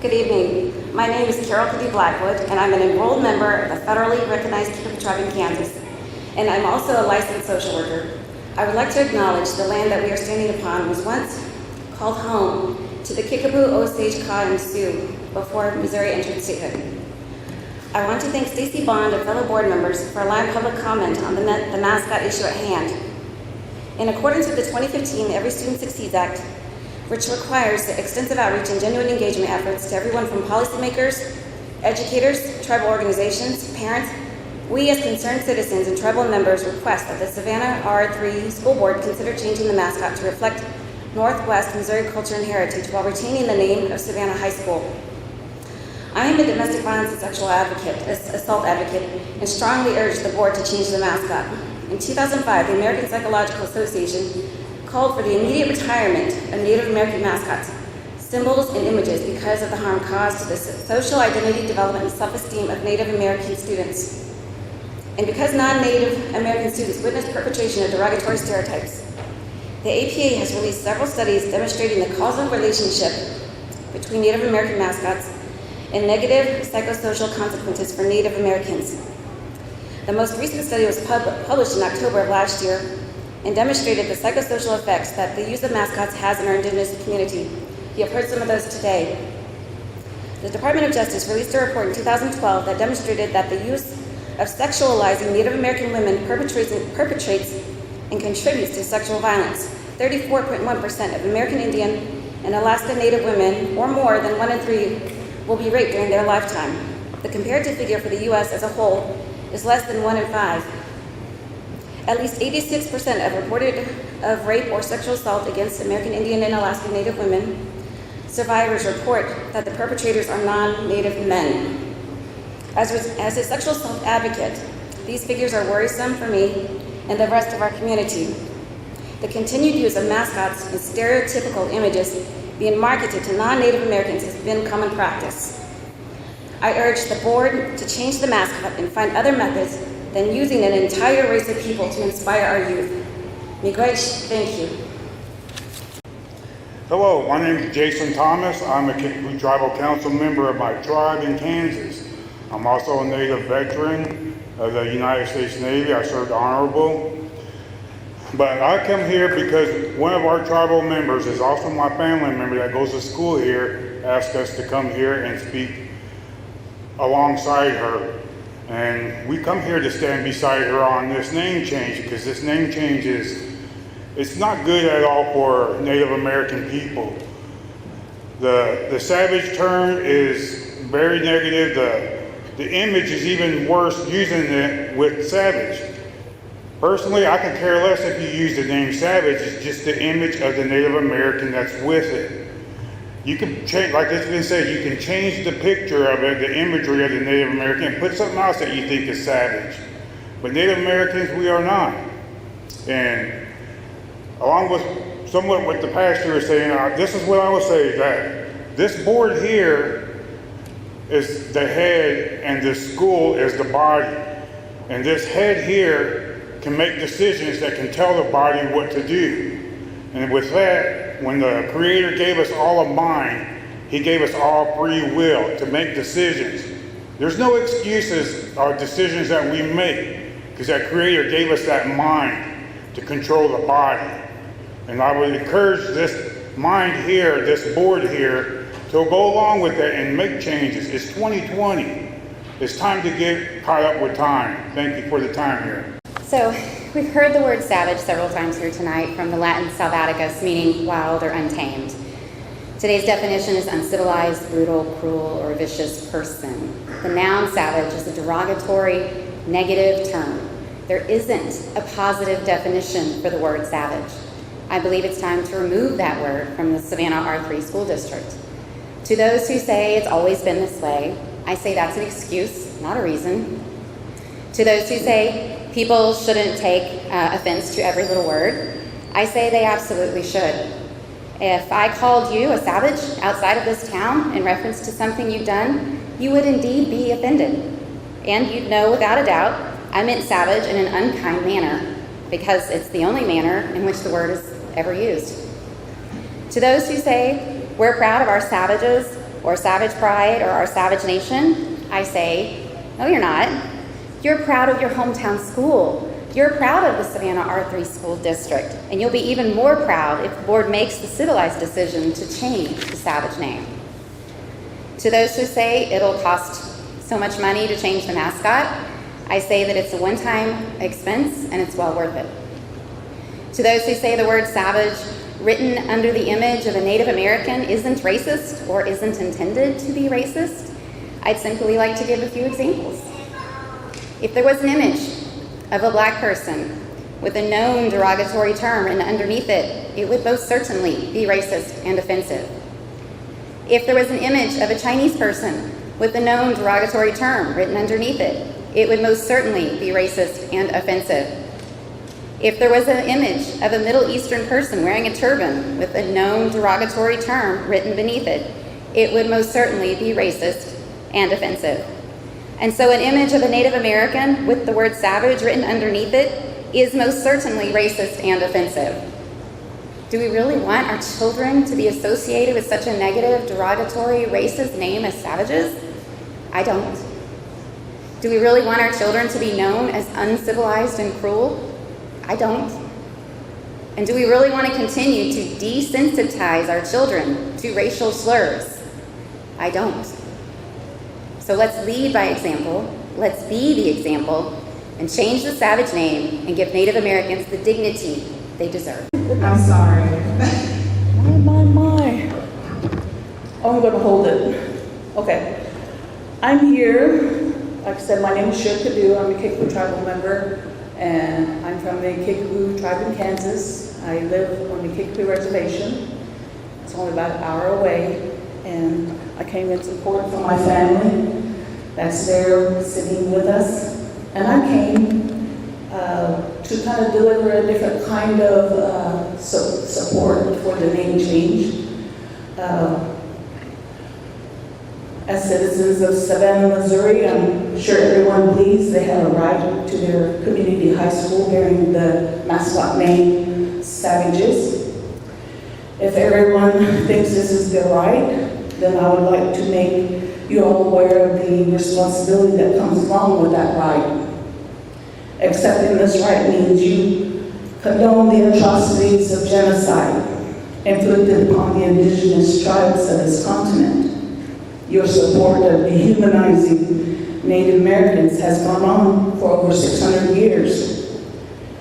Good evening. My name is Carol Cady Blackwood, and I'm an enrolled member of the federally recognized Kickapoo Tribe in Kansas, and I'm also a licensed social worker. I would like to acknowledge the land that we are standing upon was once called home to the Kickapoo, Osage, Kaw, and Sioux before Missouri entered statehood. I want to thank Stacy Bond and fellow board members for allowing public comment on the Mascot issue at hand. In accordance with the 2015 Every Student Succeeds Act, which requires the extensive outreach and genuine engagement efforts to everyone from policymakers, educators, tribal organizations, parents, we as concerned citizens and tribal members request that the Savannah R3 School Board consider changing the mascot to reflect Northwest Missouri culture and heritage while retaining the name of Savannah High School. I am a domestic violence and sexual assault advocate, and strongly urge the board to change the mascot. In 2005, the American Psychological Association called for the immediate retirement of Native American mascots, symbols, and images because of the harm caused to the social identity development and self-esteem of Native American students. And because non-Native American students witness perpetration of derogatory stereotypes, the APA has released several studies demonstrating the causal relationship between Native American mascots and negative psychosocial consequences for Native Americans. The most recent study was published in October of last year and demonstrated the psychosocial effects that the use of mascots has in our Indigenous community. You have heard some of those today. The Department of Justice released a report in 2012 that demonstrated that the use of sexualizing Native American women perpetrates and contributes to sexual violence. 34.1% of American Indian and Alaska Native women, or more than 1 in 3, will be raped during their lifetime. The comparative figure for the U.S. as a whole is less than 1 in 5. At least 86% of reported of rape or sexual assault against American Indian and Alaska Native women survivors report that the perpetrators are non-Native men. As a sexual assault advocate, these figures are worrisome for me and the rest of our community. The continued use of mascots and stereotypical images being marketed to non-Native Americans has been common practice. I urge the board to change the mascot and find other methods than using an entire race of people to inspire our youth. Miigwech, thank you. Hello, my name is Jason Thomas. I'm a Kickapoo Tribal Council member of my tribe in Kansas. I'm also a Native veteran of the United States Navy. I served honorable. But I come here because one of our tribal members is also my family member that goes to school here, asked us to come here and speak alongside her. And we come here to stand beside her on this name change because this name change it's not good at all for Native American people. The savage term is very negative. The image is even worse using it with savage. Personally, I could care less if you use the name savage. It's just the image of the Native American that's with it. You can change, like it's been said, you can change the picture of it, the imagery of the Native American, and put something else that you think is savage. But Native Americans, we are not. And along with somewhat what the pastor is saying, this is what I would say, that this board here is the head and this school is the body. And this head here can make decisions that can tell the body what to do. And with that, when the Creator gave us all a mind, He gave us all free will to make decisions. There's no excuses or decisions that we make because that Creator gave us that mind to control the body. And I would encourage this mind here, this board here, to go along with that and make changes. It's 2020. It's time to get caught up with time. Thank you for the time here. So we've heard the word savage several times here tonight from the Latin salvaticus, meaning wild or untamed. Today's definition is uncivilized, brutal, cruel, or vicious person. The noun savage is a derogatory, negative term. There isn't a positive definition for the word savage. I believe it's time to remove that word from the Savannah R3 school district. To those who say it's always been this way, I say that's an excuse, not a reason. To those who say people shouldn't take offense to every little word, I say they absolutely should. If I called you a savage outside of this town in reference to something you've done, you would indeed be offended. And you'd know without a doubt I meant savage in an unkind manner, because it's the only manner in which the word is ever used. To those who say we're proud of our savages, or savage pride or our savage nation, I say, no, you're not. You're proud of your hometown school. You're proud of the Savannah R3 School District, and you'll be even more proud if the board makes the civilized decision to change the savage name. To those who say it'll cost so much money to change the mascot, I say that it's a one-time expense and it's well worth it. To those who say the word savage written under the image of a Native American isn't racist or isn't intended to be racist, I'd simply like to give a few examples. If there was an image of a black person with a known derogatory term written underneath it, it would most certainly be racist and offensive. If there was an image of a Chinese person with a known derogatory term written underneath it, it would most certainly be racist and offensive. If there was an image of a Middle Eastern person wearing a turban with a known derogatory term written beneath it, it would most certainly be racist and offensive. And so an image of a Native American with the word savage written underneath it is most certainly racist and offensive. Do we really want our children to be associated with such a negative, derogatory, racist name as savages? I don't. Do we really want our children to be known as uncivilized and cruel? I don't. And do we really want to continue to desensitize our children to racial slurs? I don't. So let's lead by example, let's be the example, and change the savage name and give Native Americans the dignity they deserve. I'm sorry. My. Oh, I'm going to hold it. Okay. I'm here. Like I said, my name is Shirley Perdue. I'm a Kickapoo tribal member, and I'm from the Kickapoo tribe in Kansas. I live on the Kickapoo reservation. It's only about an hour away, and I came in support for my family that's there sitting with us. And I came to kind of deliver a different kind of support for the name change. As citizens of Savannah, Missouri, I'm sure everyone believes they have a right to their community high school bearing the Mascot name, Savages. If everyone thinks this is their right, then I would like to make you all aware of the responsibility that comes along with that right. Accepting this right means you condone the atrocities of genocide inflicted upon the indigenous tribes of this continent. Your support of dehumanizing Native Americans has gone on for over 600 years.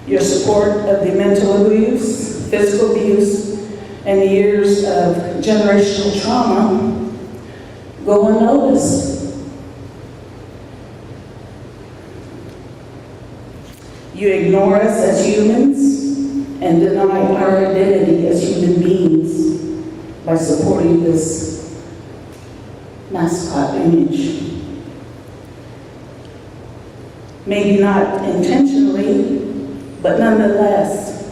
Your support of the mental abuse, physical abuse, and the years of generational trauma go unnoticed. You ignore us as humans and deny our identity as human beings by supporting this mascot image. Maybe not intentionally, but nonetheless,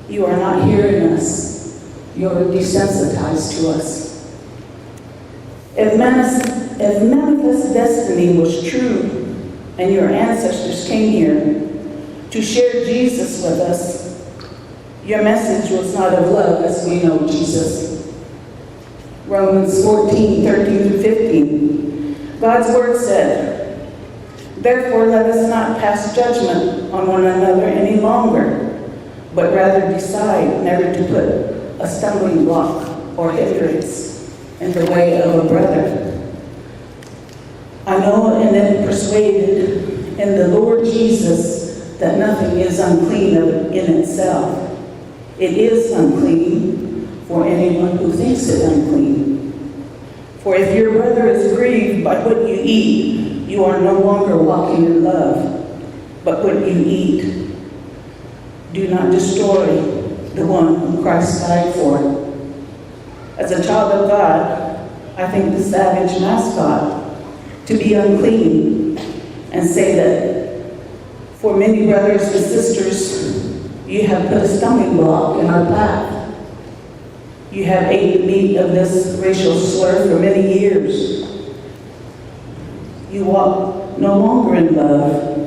you are not hearing us. You're desensitized to us. If manifest destiny was true and your ancestors came here to share Jesus with us, your message was not of love as we know Jesus. Romans 14:13-15. God's word said, "Therefore let us not pass judgment on one another any longer, but rather decide never to put a stumbling block or hindrance in the way of a brother." I know and am persuaded in the Lord Jesus that nothing is unclean in itself. It is unclean for anyone who thinks it unclean. For if your brother is grieved by what you eat, you are no longer walking in love, but what you eat. Do not destroy the one whom Christ died for. As a child of God, I think the savage mascot to be unclean and say that for many brothers and sisters, you have put a stumbling block in our path. You have ate the meat of this racial slur for many years. You walk no longer in love,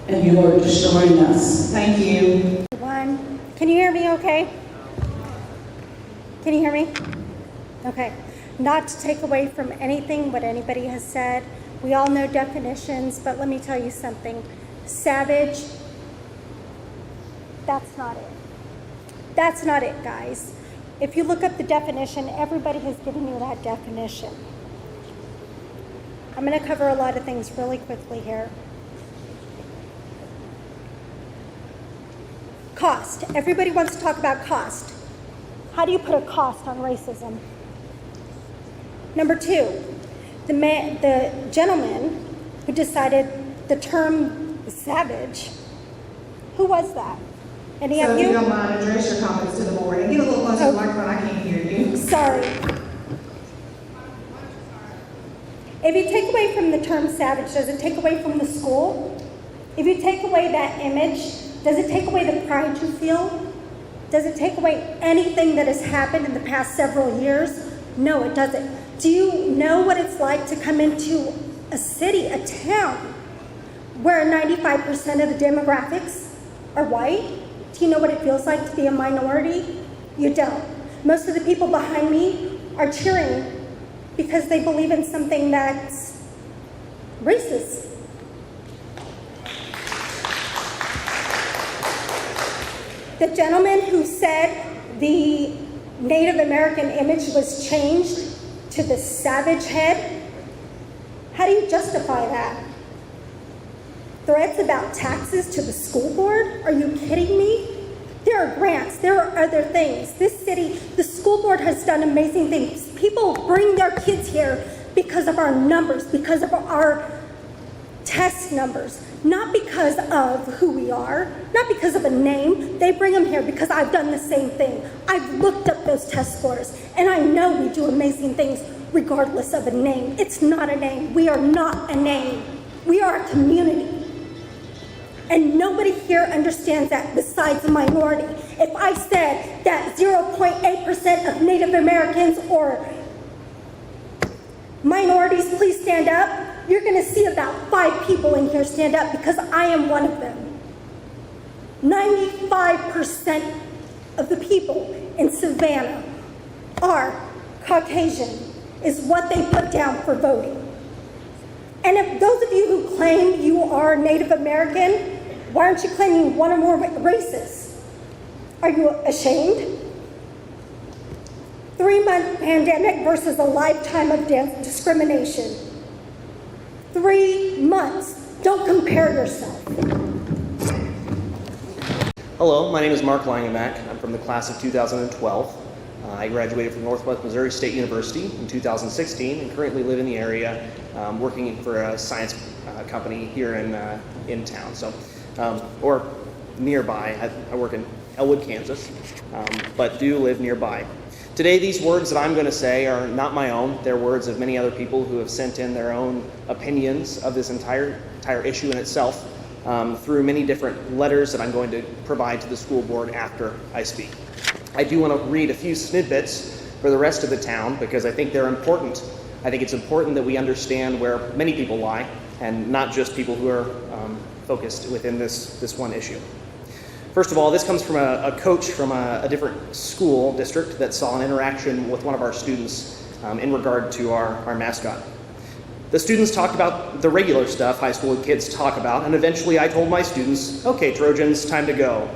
and you are destroying us. Thank you. Can you hear me okay? Can you hear me? Okay. Not to take away from anything what anybody has said. We all know definitions, but let me tell you something. Savage, that's not it. That's not it, guys. If you look up the definition, everybody has given you that definition. I'm going to cover a lot of things really quickly here. Cost. Everybody wants to talk about cost. How do you put a cost on racism? Number two, the gentleman who decided the term savage, who was that? Any So of if you you? don't mind, address your comments to the board and get a little closer to the microphone, I can't hear you. Sorry. If you take away from the term savage, does it take away from the school? If you take away that image, does it take away the pride you feel? Does it take away anything that has happened in the past several years? No, it doesn't. Do you know what it's like to come into a city, a town, where 95% of the demographics are white? Do you know what it feels like to be a minority? You don't. Most of the people behind me are cheering because they believe in something that's racist. The gentleman who said the Native American image was changed to the savage head, how do you justify that? Threats about taxes to the school board? Are you kidding me? There are grants, there are other things. This city, the school board has done amazing things. People bring their kids here because of our numbers, because of our test numbers, not because of who we are, not because of a name. They bring them here because I've done the same thing. I've looked up those test scores, and I know we do amazing things regardless of a name. It's not a name. We are not a name. We are a community. And nobody here understands that besides the minority. If I said that 0.8% of Native Americans or minorities, please stand up, you're going to see about 5 people in here stand up because I am one of them. 95% of the people in Savannah are Caucasian, is what they put down for voting. And if those of you who claim you are Native American, why aren't you claiming one or more races? Are you ashamed? 3-month pandemic versus a lifetime of discrimination. 3 months. Don't compare yourself. Hello, my name is Mark Langenbach. I'm from the class of 2012. I graduated from Northwest Missouri State University in 2016 and currently live in the area working for a science company here in town, or nearby. I work in Elwood, Kansas, but do live nearby. Today, these words that I'm going to say are not my own. They're words of many other people who have sent in their own opinions of this entire issue in itself through many different letters that I'm going to provide to the school board after I speak. I do want to read a few snippets for the rest of the town because I think they're important. I think it's important that we understand where many people lie and not just people who are focused within this one issue. First of all, this comes from a coach from a different school district that saw an interaction with one of our students in regard to our mascot. The students talked about the regular stuff high school kids talk about, and eventually I told my students, "Okay, Trojans, time to go."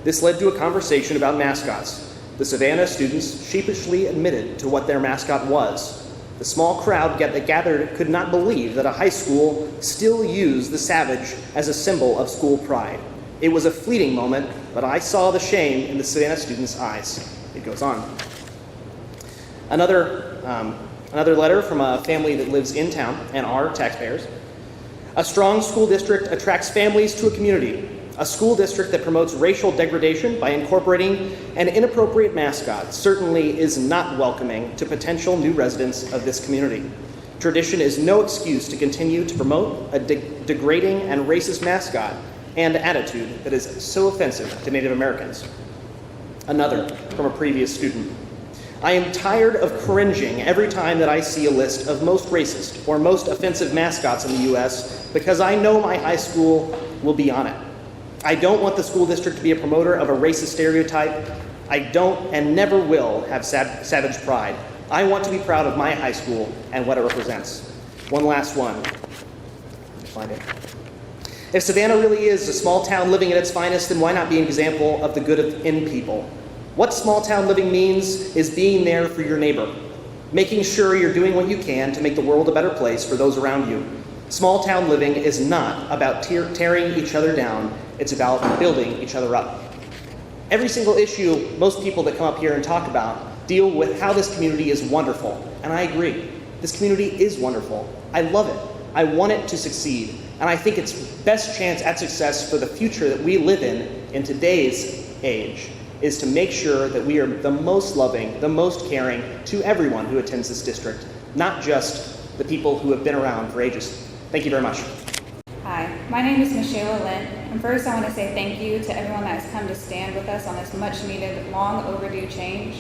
This led to a conversation about mascots. The Savannah students sheepishly admitted to what their mascot was. The small crowd that gathered could not believe that a high school still used the savage as a symbol of school pride. It was a fleeting moment, but I saw the shame in the Savannah students' eyes. It goes on. Another letter from a family that lives in town and are taxpayers. A strong school district attracts families to a community. A school district that promotes racial degradation by incorporating an inappropriate mascot certainly is not welcoming to potential new residents of this community. Tradition is no excuse to continue to promote a degrading and racist mascot and attitude that is so offensive to Native Americans. Another from a previous student. I am tired of cringing every time that I see a list of most racist or most offensive mascots in the U.S. because I know my high school will be on it. I don't want the school district to be a promoter of a racist stereotype. I don't and never will have savage pride. I want to be proud of my high school and what it represents. One last one. Let me find it. If Savannah really is a small town living at its finest, then why not be an example of the good in people? What small town living means is being there for your neighbor, making sure you're doing what you can to make the world a better place for those around you. Small town living is not about tearing each other down, it's about building each other up. Every single issue most people that come up here and talk about deal with how this community is wonderful, and I agree. This community is wonderful. I love it. I want it to succeed, and I think its best chance at success for the future that we live in today's age, is to make sure that we are the most loving, the most caring to everyone who attends this district, not just the people who have been around for ages. Thank you very much. Hi, my name is Michelle Lynn, and first I want to say thank you to everyone that has come to stand with us on this much-needed, long-overdue change.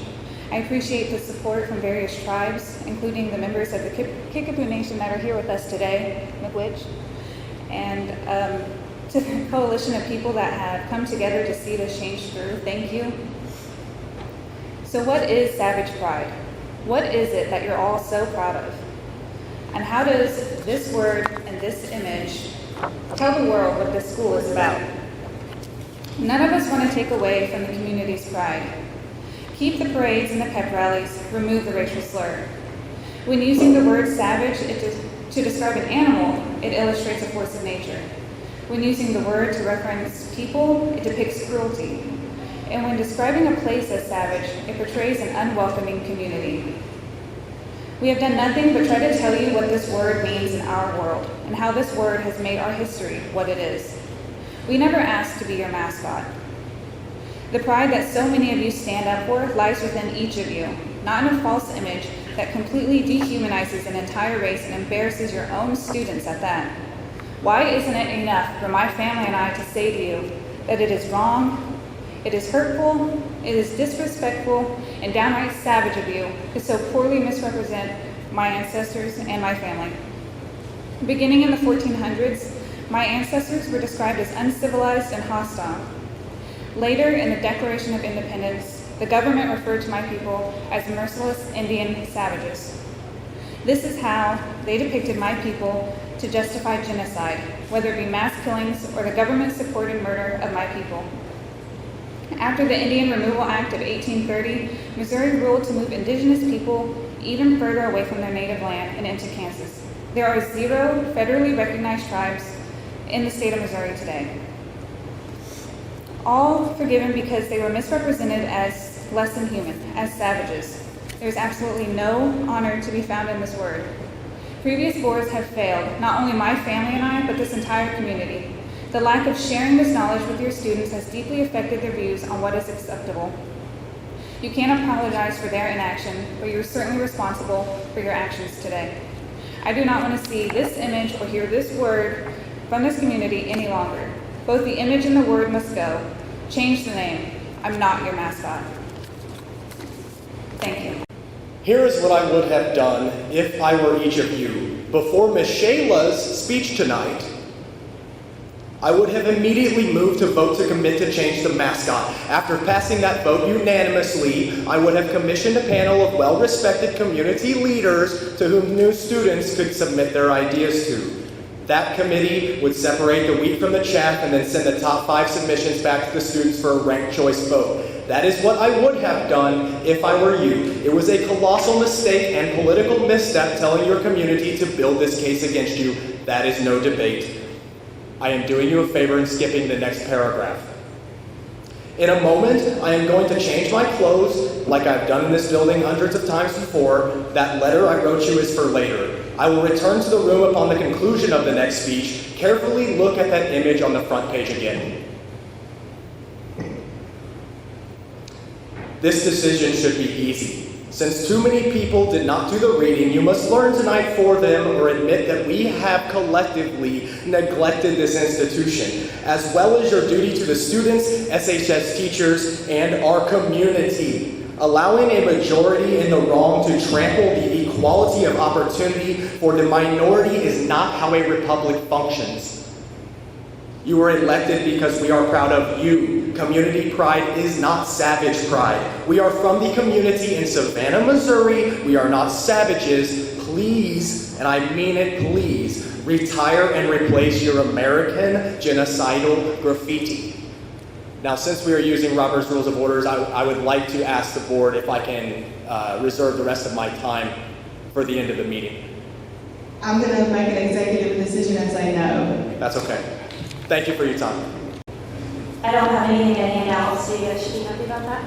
I appreciate the support from various tribes, including the members of the Kickapoo Nation that are here with us today, Miigwech, and to the coalition of people that have come together to see this change through. Thank you. So what is Savage Pride? What is it that you're all so proud of? And how does this word and this image tell the world what this school is about? None of us want to take away from the community's pride. Keep the parades and the pep rallies, remove the racial slur. When using the word savage to describe an animal, it illustrates a force of nature. When using the word to reference people, it depicts cruelty. And when describing a place as savage, it portrays an unwelcoming community. We have done nothing but try to tell you what this word means in our world and how this word has made our history what it is. We never asked to be your mascot. The pride that so many of you stand up for lies within each of you, not in a false image that completely dehumanizes an entire race and embarrasses your own students at that. Why isn't it enough for my family and I to say to you that it is wrong, it is hurtful, it is disrespectful, and downright savage of you to so poorly misrepresent my ancestors and my family? Beginning in the 1400s, my ancestors were described as uncivilized and hostile. Later, in the Declaration of Independence, the government referred to my people as merciless Indian savages. This is how they depicted my people to justify genocide, whether it be mass killings or the government-supported murder of my people. After the Indian Removal Act of 1830, Missouri ruled to move indigenous people even further away from their native land and into Kansas. There are 0 federally recognized tribes in the state of Missouri today. All forgiven because they were misrepresented as less than human, as savages. There is absolutely no honor to be found in this word. Previous boards have failed, not only my family and I, but this entire community. The lack of sharing this knowledge with your students has deeply affected their views on what is acceptable. You can't apologize for their inaction, but you're certainly responsible for your actions today. I do not want to see this image or hear this word from this community any longer. Both the image and the word must go. Change the name. I'm not your mascot. Thank you. Here is what I would have done if I were each of you. Before Ms. Shayla's speech tonight, I would have immediately moved to vote to commit to change the mascot. After passing that vote unanimously, I would have commissioned a panel of well-respected community leaders to whom new students could submit their ideas to. That committee would separate the wheat from the chaff and then send the top 5 submissions back to the students for a ranked choice vote. That is what I would have done if I were you. It was a colossal mistake and political misstep telling your community to build this case against you. That is no debate. I am doing you a favor in skipping the next paragraph. In a moment, I am going to change my clothes like I've done in this building hundreds of times before. That letter I wrote you is for later. I will return to the room upon the conclusion of the next speech. Carefully look at that image on the front page again. This decision should be easy. Since too many people did not do the reading, you must learn tonight for them or admit that we have collectively neglected this institution, as well as your duty to the students, SHS teachers, and our community. Allowing a majority in the wrong to trample the equality of opportunity for the minority is not how a republic functions. You were elected because we are proud of you. Community pride is not savage pride. We are from the community in Savannah, Missouri. We are not savages. Please, and I mean it, please, retire and replace your American genocidal graffiti. Now, since we are using Robert's Rules of Orders, I would like to ask the board if I can reserve the rest of my time for the end of the meeting. I'm going to make an executive decision and say no. That's okay. Thank you for your time. I don't have anything to hand out, so you guys should be happy about that.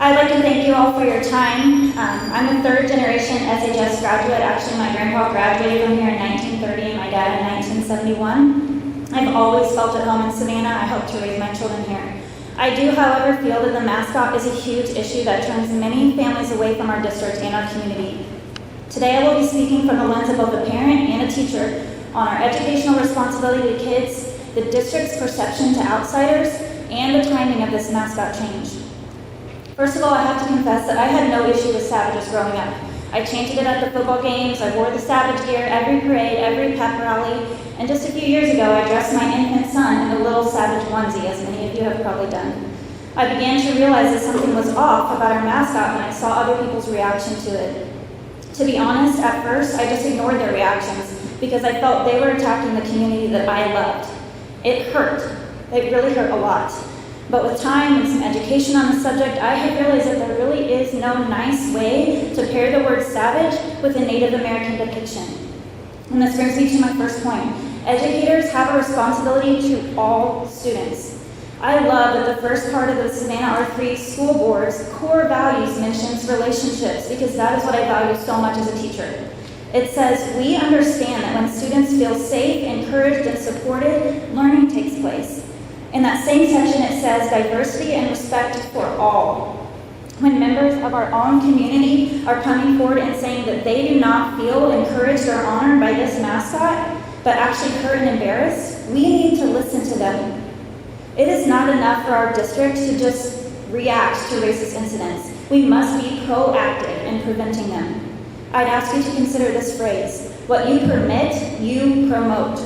I'd like to thank you all for your time. I'm a third generation SHS graduate. Actually, my grandpa graduated from here in 1930 and my dad in 1971. I've always felt at home in Savannah. I hope to raise my children here. I do, however, feel that the mascot is a huge issue that turns many families away from our district and our community. Today, I will be speaking from the lens of both a parent and a teacher on our educational responsibility to kids, the district's perception to outsiders, and the timing of this mascot change. First of all, I have to confess that I had no issue with savages growing up. I chanted it at the football games, I wore the savage gear every parade, every pep rally, and just a few years ago, I dressed my infant son in a little savage onesie, as many of you have probably done. I began to realize that something was off about our mascot when I saw other people's reaction to it. To be honest, at first, I just ignored their reactions because I felt they were attacking the community that I loved. It hurt. It really hurt a lot. But with time and some education on the subject, I have realized that there really is no nice way to pair the word savage with a Native American depiction. And this brings me to my first point. Educators have a responsibility to all students. I love that the first part of the Savannah R3 school board's core values mentions relationships because that is what I value so much as a teacher. It says, we understand that when students feel safe, encouraged, and supported, learning takes place. In that same section, it says diversity and respect for all. When members of our own community are coming forward and saying that they do not feel encouraged or honored by this mascot, but actually hurt and embarrassed, we need to listen to them. It is not enough for our district to just react to racist incidents. We must be proactive in preventing them. I'd ask you to consider this phrase, what you permit, you promote.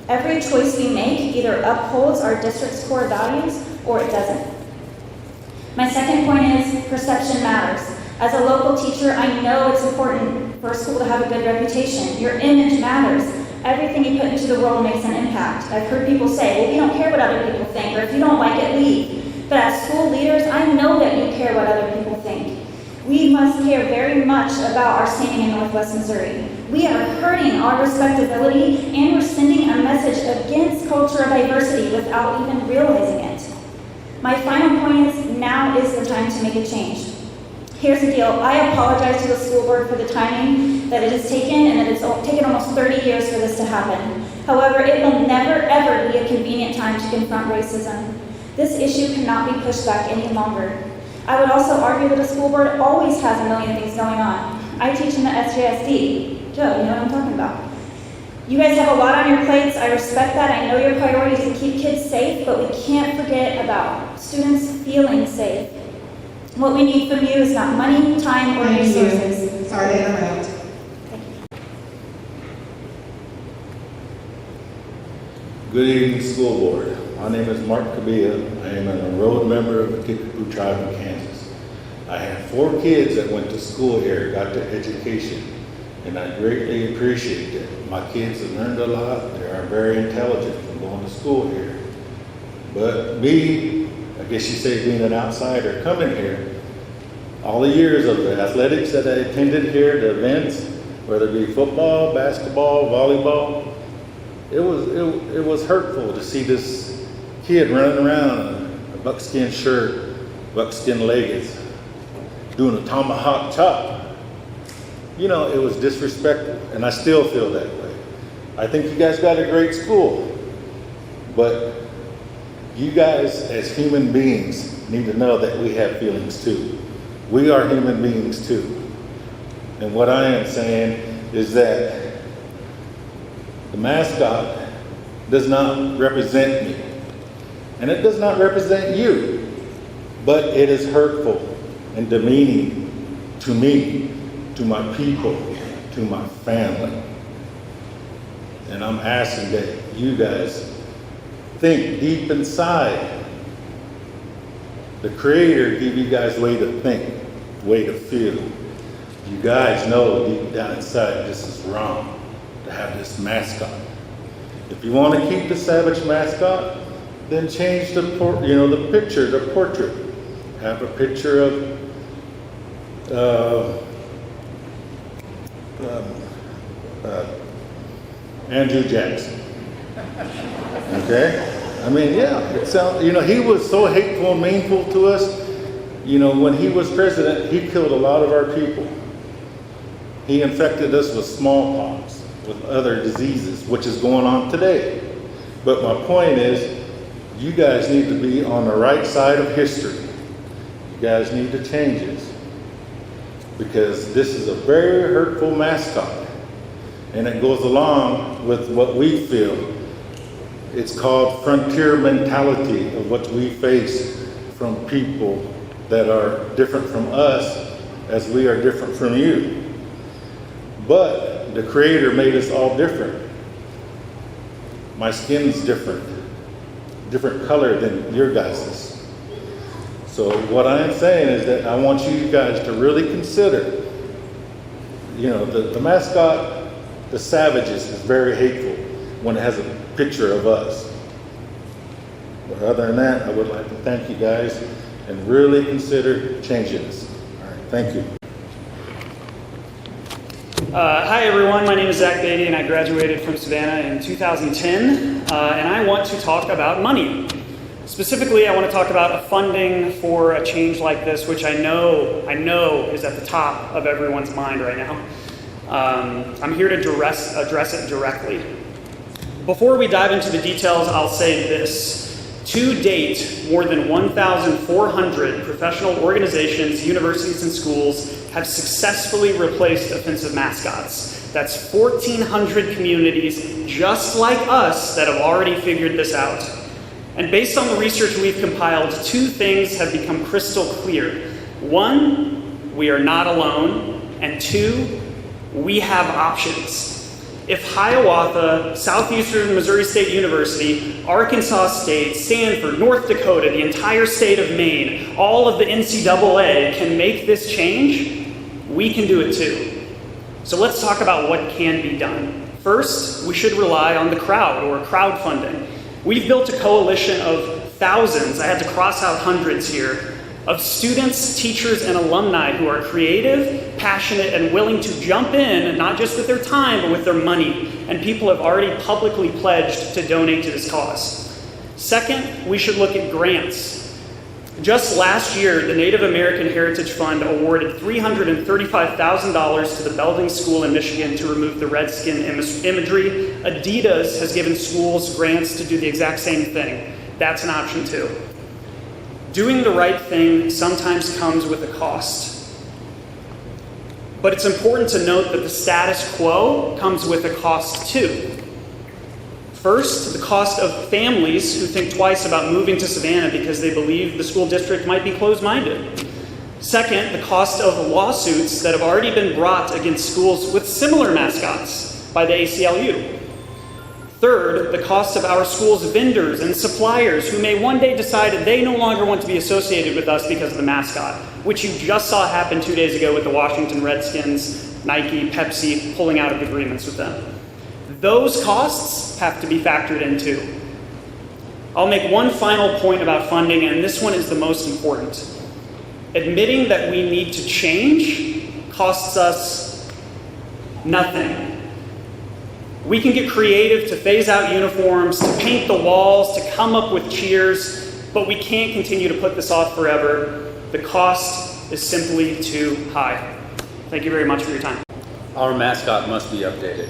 Every choice we make either upholds our district's core values or it doesn't. My second point is perception matters. As a local teacher, I know it's important for a school to have a good reputation. Your image matters. Everything you put into the world makes an impact. I've heard people say, well, we don't care what other people think, or if you don't like it, leave. But as school leaders, I know that you care what other people think. We must care very much about our standing in Northwest Missouri. We are hurting our respectability and we're sending a message against cultural diversity without even realizing it. My final point is now is the time to make a change. Here's the deal. I apologize to the school board for the timing that it has taken and that it's taken almost 30 years for this to happen. However, it will never ever be a convenient time to confront racism. This issue cannot be pushed back any longer. I would also argue that a school board always has a million things going on. I teach in the SJSD. Joe, you know what I'm talking about. You guys have a lot on your plates. I respect that. I know your priority is to keep kids safe, but we can't forget about students feeling safe. What we need from you is not money, time, or resources. Sorry to interrupt. Good evening, school board. My name is Mark Cabilla. I am an enrolled member of the Kickapoo tribe in Kansas. I have 4 kids that went to school here, got their education, and I greatly appreciate that. My kids have learned a lot. They are very intelligent from going to school here. But me, I guess you say being an outsider coming here, all the years of the athletics that I attended here, the events, whether it be football, basketball, volleyball, it was hurtful to see this kid running around in a buckskin shirt, buckskin leggings, doing a tomahawk chop. You know, it was disrespectful, and I still feel that way. I think you guys got a great school, but you guys as human beings need to know that we have feelings too. We are human beings too. And what I am saying is that the mascot does not represent me. And it does not represent you. But it is hurtful and demeaning to me, to my people, to my family. And I'm asking that you guys think deep inside The Creator gave you guys way to think, way to feel. You guys know deep down inside this is wrong to have this mascot. If you want to keep the Savage mascot, then change the picture, the portrait. Have a picture of Andrew Jackson. Okay? I mean, yeah, it sounds, he was so hateful and meanful to us. When he was president, he killed a lot of our people. He infected us with smallpox, with other diseases, which is going on today. But my point is, you guys need to be on the right side of history. You guys need to change this. Because this is a very hurtful mascot. And it goes along with what we feel. It's called frontier mentality of what we face from people that are different from us as we are different from you. But the Creator made us all different. My skin's different color than your guys's. So what I'm saying is that I want you guys to really consider, the mascot, the Savages, is very hateful when it has a picture of us. But other than that, I would like to thank you guys and really consider changing this. All right, thank you. Hi everyone, my name is Zach Beatty and I graduated from Savannah in 2010 and I want to talk about money. Specifically, I want to talk about funding for a change like this, which I know is at the top of everyone's mind right now. I'm here to address it directly. Before we dive into the details, I'll say this. To date, more than 1,400 professional organizations, universities, and schools have successfully replaced offensive mascots. That's 1,400 communities just like us that have already figured this out. And based on the research we've compiled, two things have become crystal clear. One, we are not alone, and two, we have options. If Hiawatha, Southeastern Missouri State University, Arkansas State, Stanford, North Dakota, the entire state of Maine, all of the NCAA can make this change, we can do it too. So let's talk about what can be done. First, we should rely on the crowd or crowdfunding. We've built a coalition of thousands, I had to cross out hundreds here, of students, teachers, and alumni who are creative, passionate, and willing to jump in, not just with their time, but with their money. And people have already publicly pledged to donate to this cause. Second, we should look at grants. Just last year, the Native American Heritage Fund awarded $335,000 to the Belding School in Michigan to remove the redskin imagery. Adidas has given schools grants to do the exact same thing. That's an option too. Doing the right thing sometimes comes with a cost. But it's important to note that the status quo comes with a cost too. First, the cost of families who think twice about moving to Savannah because they believe the school district might be closed-minded. Second, the cost of lawsuits that have already been brought against schools with similar mascots by the ACLU. Third, the cost of our school's vendors and suppliers who may one day decide that they no longer want to be associated with us because of the mascot, which you just saw happen 2 days ago with the Washington Redskins, Nike, Pepsi pulling out of agreements with them. Those costs have to be factored in too. I'll make one final point about funding, and this one is the most important. Admitting that we need to change costs us nothing. We can get creative to phase out uniforms, to paint the walls, to come up with cheers, but we can't continue to put this off forever. The cost is simply too high. Thank you very much for your time. Our mascot must be updated.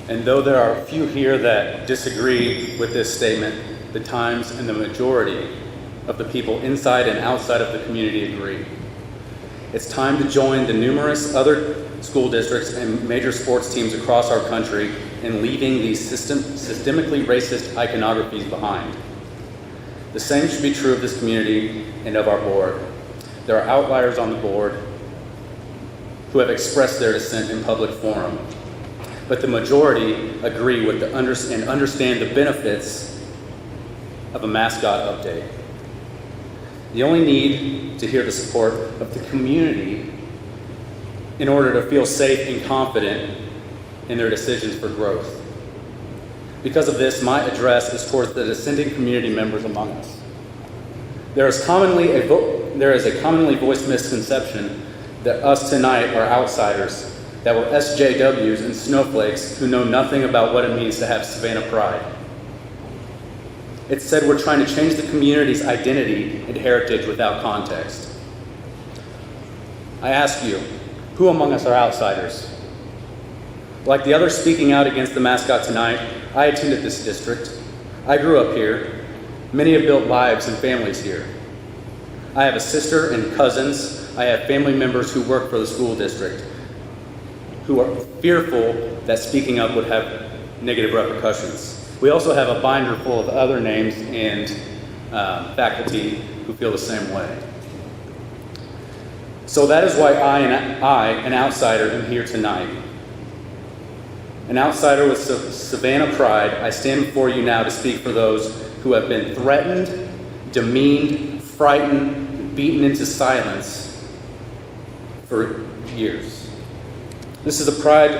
And though there are a few here that disagree with this statement, the Times and the majority of the people inside and outside of the community agree. It's time to join the numerous other school districts and major sports teams across our country in leaving these systemically racist iconographies behind. The same should be true of this community and of our board. There are outliers on the board who have expressed their dissent in public forum, but the majority agree with and understand the benefits of a mascot update. You only need to hear the support of the community in order to feel safe and confident in their decisions for growth. Because of this, my address is towards the dissenting community members among us. There is a commonly voiced misconception that us tonight are outsiders, that we're SJWs and snowflakes who know nothing about what it means to have Savannah pride. It's said we're trying to change the community's identity and heritage without context. I ask you, who among us are outsiders? Like the others speaking out against the Mascot tonight, I attended this district. I grew up here. Many have built lives and families here. I have a sister and cousins. I have family members who work for the school district who are fearful that speaking up would have negative repercussions. We also have a binder full of other names and faculty who feel the same way. So that is why I, an outsider, am here tonight. An outsider with Savannah pride, I stand before you now to speak for those who have been threatened, demeaned, frightened, beaten into silence for years. This is a pride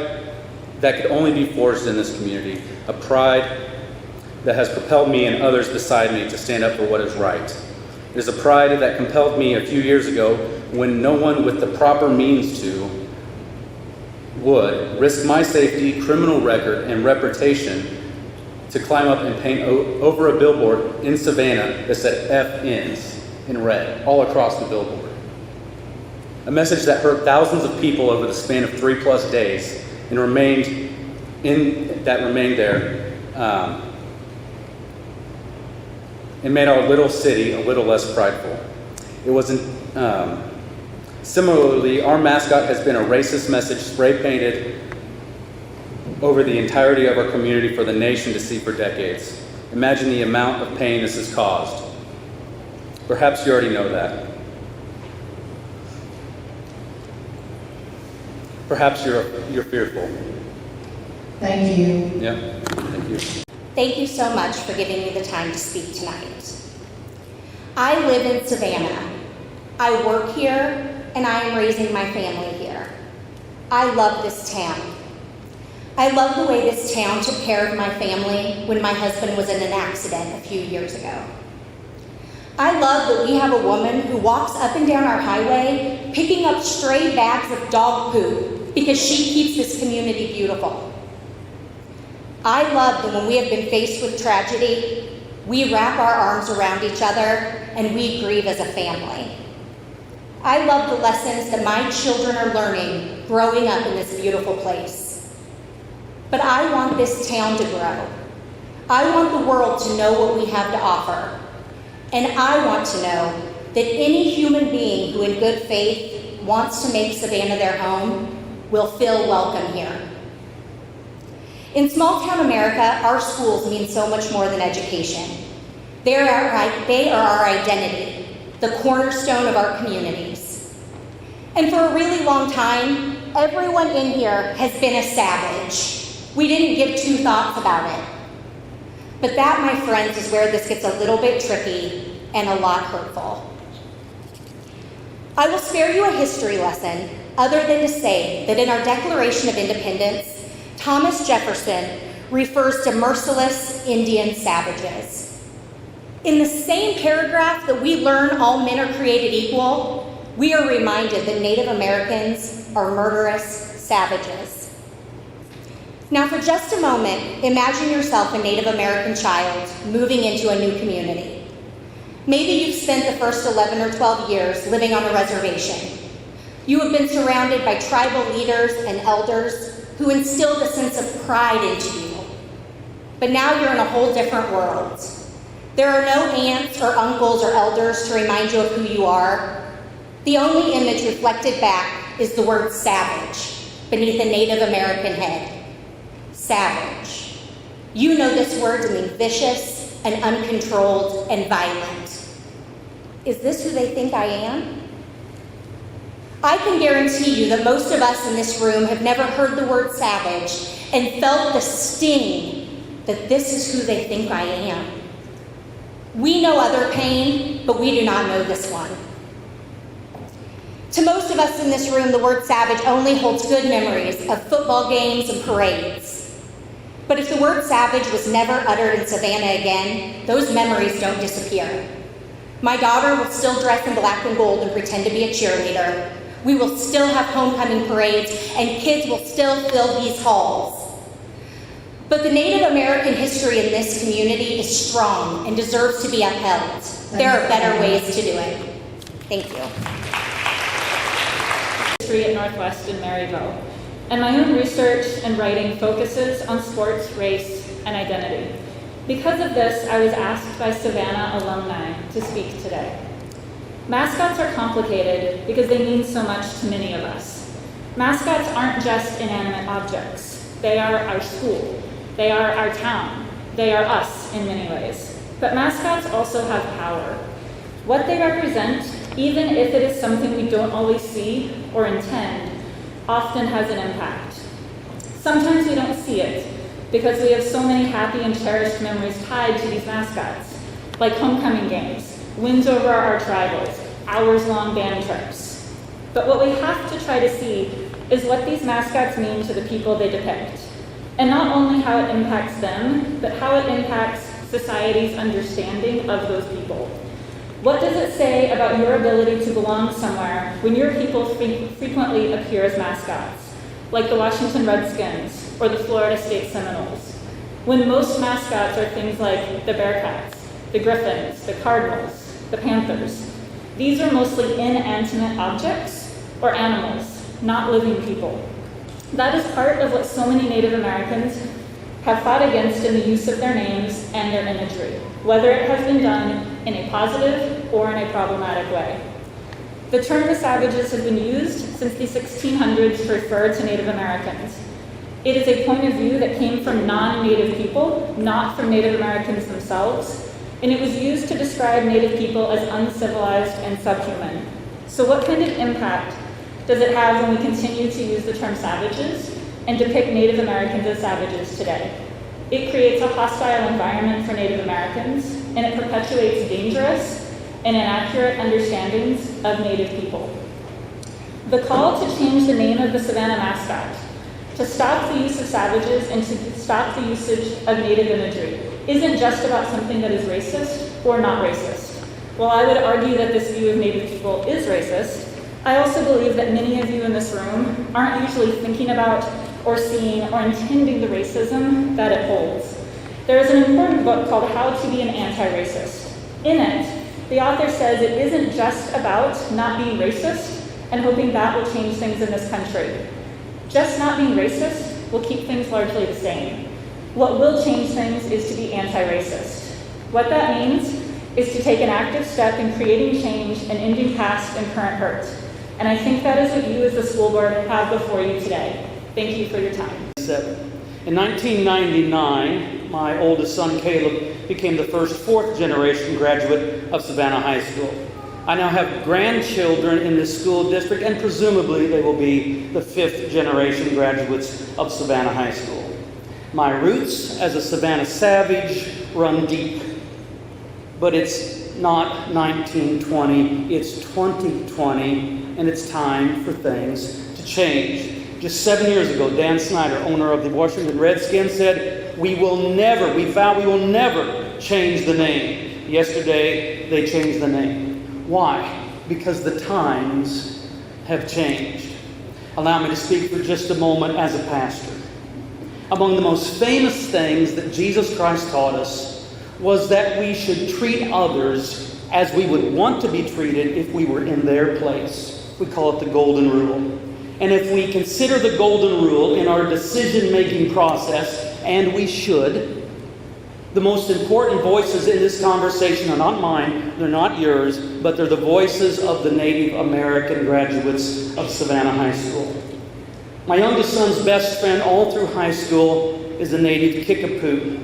that could only be forged in this community, a pride that has propelled me and others beside me to stand up for what is right. It is a pride that compelled me a few years ago when no one with the proper means to would risk my safety, criminal record, and reputation to climb up and paint over a billboard in Savannah that said F ends in red all across the billboard. A message that hurt thousands of people over the span of 3+ days and remained there and made our little city a little less prideful. It wasn't. Similarly, our mascot has been a racist message spray painted over the entirety of our community for the nation to see for decades. Imagine the amount of pain this has caused. Perhaps you already know that. Perhaps you're fearful. Thank you. Yeah, thank you. Thank you so much for giving me the time to speak tonight. I live in Savannah. I work here, and I am raising my family here. I love this town. I love the way this town took care of my family when my husband was in an accident a few years ago. I love that we have a woman who walks up and down our highway picking up stray bags of dog poop because she keeps this community beautiful. I love that when we have been faced with tragedy, we wrap our arms around each other and we grieve as a family. I love the lessons that my children are learning growing up in this beautiful place. But I want this town to grow. I want the world to know what we have to offer. And I want to know that any human being who in good faith wants to make Savannah their home will feel welcome here. In small town America, our schools mean so much more than education. They are our identity, the cornerstone of our communities. And for a really long time, everyone in here has been a savage. We didn't give two thoughts about it. But that, my friends, is where this gets a little bit tricky and a lot hurtful. I will spare you a history lesson other than to say that in our Declaration of Independence, Thomas Jefferson refers to merciless Indian savages. In the same paragraph that we learn all men are created equal, we are reminded that Native Americans are murderous savages. Now, for just a moment, imagine yourself a Native American child moving into a new community. Maybe you've spent the first 11 or 12 years living on a reservation. You have been surrounded by tribal leaders and elders who instilled a sense of pride into you. But now you're in a whole different world. There are no aunts or uncles or elders to remind you of who you are. The only image reflected back is the word savage beneath a Native American head. Savage. You know this word to mean vicious and uncontrolled and violent. Is this who they think I am? I can guarantee you that most of us in this room have never heard the word savage and felt the sting that this is who they think I am. We know other pain many, but we do not know this one. To most of us in this room, the word savage only holds good memories of football games and parades. But if the word savage was never uttered in Savannah again, those memories don't disappear. My daughter will still dress in black and gold and pretend to be a cheerleader. We will still have homecoming parades, and kids will still fill these halls. But the Native American history in this community is strong and deserves to be upheld. There are better ways to do it. Thank you. History at Northwest in Maryville, and my own research and writing focuses on sports, race, and identity. Because of this, I was asked by Savannah alumni to speak today. Mascots are complicated because they mean so much to many of us. Mascots aren't just inanimate objects. They are our school. They are our town. They are us in many ways. But mascots also have power. What they represent, even if it is something we don't always see or intend, often has an impact. Sometimes we don't see it because we have so many happy and cherished memories tied to these mascots, like homecoming games, wins over our rivals, hours-long band trips. But what we have to try to see is what these mascots mean to the people they depict, and not only how it impacts them, but how it impacts society's understanding of those people. What does it say about your ability to belong somewhere when your people frequently appear as mascots, like the Washington Redskins or the Florida State Seminoles, when most mascots are things like the Bearcats, the Griffins, the Cardinals, the Panthers? These are mostly inanimate objects or animals, not living people. That is part of what so many Native Americans have fought against in the use of their names and their imagery, whether it has been done in a positive or in a problematic way. The term the savages has been used since the 1600s to refer to Native Americans. It is a point of view that came from non-Native people, not from Native Americans themselves, and it was used to describe Native people as uncivilized and subhuman. So what kind of impact does it have when we continue to use the term savages and depict Native Americans as savages today? It creates a hostile environment for Native Americans, and it perpetuates dangerous and inaccurate understandings of Native people. The call to change the name of the Savannah mascot, to stop the use of savages and to stop the usage of Native imagery, isn't just about something that is racist or not racist. While I would argue that this view of Native people is racist, I also believe that many of you in this room aren't usually thinking about or seeing or intending the racism that it holds. There is an important book called How to Be an Anti-Racist. In it, the author says it isn't just about not being racist and hoping that will change things in this country. Just not being racist will keep things largely the same. What will change things is to be anti-racist. What that means is to take an active step in creating change and ending past and current hurt. And I think that is what you as the school board have before you today. Thank you for your time. In 1999, my oldest son Caleb became the first fourth-generation graduate of Savannah High School. I now have grandchildren in this school district, and presumably they will be the fifth-generation graduates of Savannah High School. My roots as a Savannah savage run deep, but it's not 1920, it's 2020, and it's time for things to change. Just 7 years ago, Dan Snyder, owner of the Washington Redskins, said, we vow we will never change the name. Yesterday, they changed the name. Why? Because the times have changed. Allow me to speak for just a moment as a pastor. Among the most famous things that Jesus Christ taught us was that we should treat others as we would want to be treated if we were in their place. We call it the Golden Rule. And if we consider the Golden Rule in our decision-making process, and we should, the most important voices in this conversation are not mine, they're not yours, but they're the voices of the Native American graduates of Savannah High School. My youngest son's best friend all through high school is a native Kickapoo.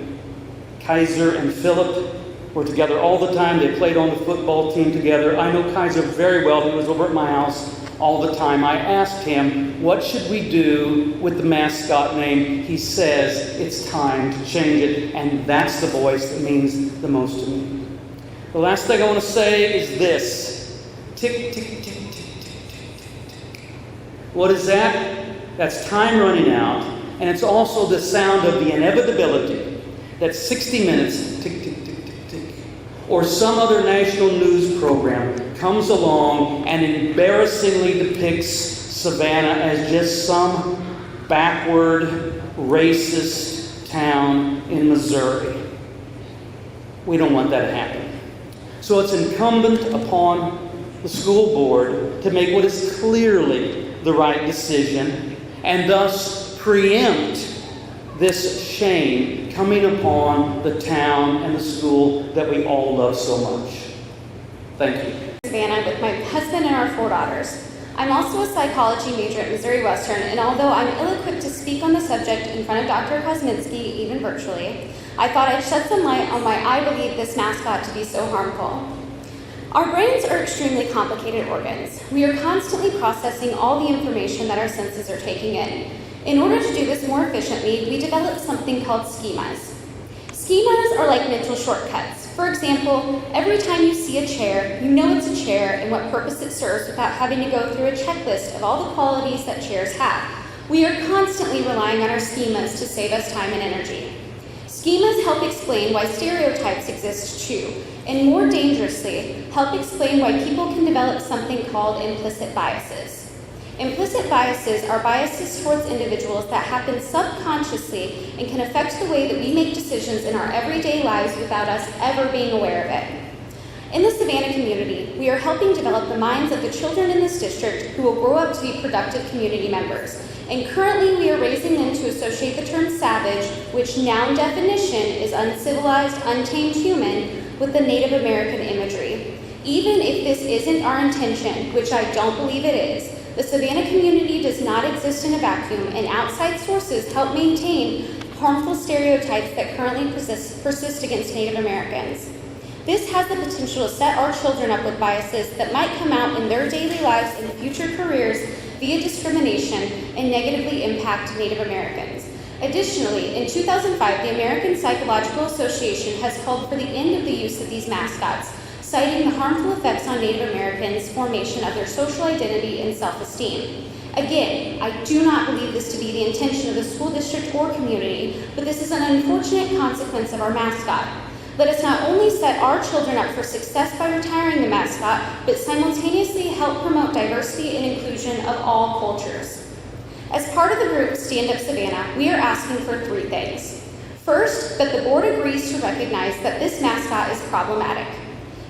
Kaiser and Philip were together all the time. They played on the football team together. I know Kaiser very well. He was over at my house all the time. I asked him, what should we do with the mascot name? He says, it's time to change it, and that's the voice that means the most to me. The last thing I want to say is this. Tick, tick, tick, tick, tick, tick, tick, tick. What is that? That's time running out, and it's also the sound of the inevitability that 60 minutes, tick, tick, tick, tick, tick, or some other national news program comes along and embarrassingly depicts Savannah as just some backward, racist town in Missouri. We don't want that to happen. So it's incumbent upon the school board to make what is clearly the right decision and thus preempt this shame coming upon the town and the school that we all love so much. Thank you. Savannah with my husband and our 4 daughters. I'm also a psychology major at Missouri Western, and although I'm ill-equipped to speak on the subject in front of Dr. Kosminski, even virtually, I thought I'd shed some light on why I believe this mascot to be so harmful. Our brains are extremely complicated organs. We are constantly processing all the information that our senses are taking in. In order to do this more efficiently, we developed something called schemas. Schemas are like mental shortcuts. For example, every time you see a chair, you know it's a chair and what purpose it serves without having to go through a checklist of all the qualities that chairs have. We are constantly relying on our schemas to save us time and energy. Schemas help explain why stereotypes exist too, and more dangerously, help explain why people can develop something called implicit biases. Implicit biases are biases towards individuals that happen subconsciously and can affect the way that we make decisions in our everyday lives without us ever being aware of it. In the Savannah community, we are helping develop the minds of the children in this district who will grow up to be productive community members. And currently we are raising them to associate the term savage, which noun definition is uncivilized, untamed human, with the Native American imagery. Even if this isn't our intention, which I don't believe it is, the Savannah community does not exist in a vacuum, and outside sources help maintain harmful stereotypes that currently persist against Native Americans. This has the potential to set our children up with biases that might come out in their daily lives and future careers via discrimination and negatively impact Native Americans. Additionally, in 2005, the American Psychological Association has called for the end of the use of these mascots, citing the harmful effects on Native Americans' formation of their social identity and self-esteem. Again, I do not believe this to be the intention of the school district or community, but this is an unfortunate consequence of our mascot. Let us not only set our children up for success by retiring the mascot, but simultaneously help promote diversity and inclusion of all cultures. As part of the group Stand Up Savannah, we are asking for 3 things. First, that the board agrees to recognize that this mascot is problematic.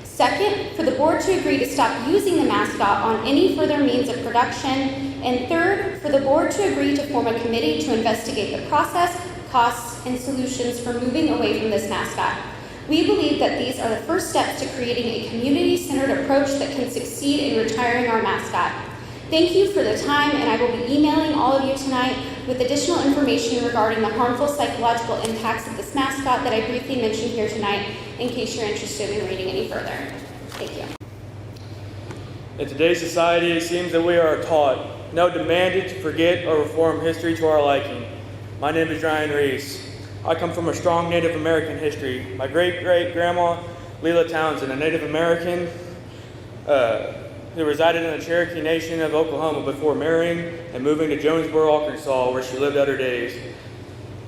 Second, for the board to agree to stop using the mascot on any further means of production. And third, for the board to agree to form a committee to investigate the process, costs, and solutions for moving away from this mascot. We believe that these are the first steps to creating a community-centered approach that can succeed in retiring our mascot. Thank you for the time, and I will be emailing all of you tonight with additional information regarding the harmful psychological impacts of this mascot that I briefly mentioned here tonight, in case you're interested in reading any further. Thank you. In today's society, it seems that we are taught, no, demanded to forget or reform history to our liking. My name is Ryan Reese. I come from a strong Native American history. My great-great-grandma, Leela Townsend, a Native American who resided in the Cherokee Nation of Oklahoma before marrying and moving to Jonesboro, Arkansas, where she lived out her days.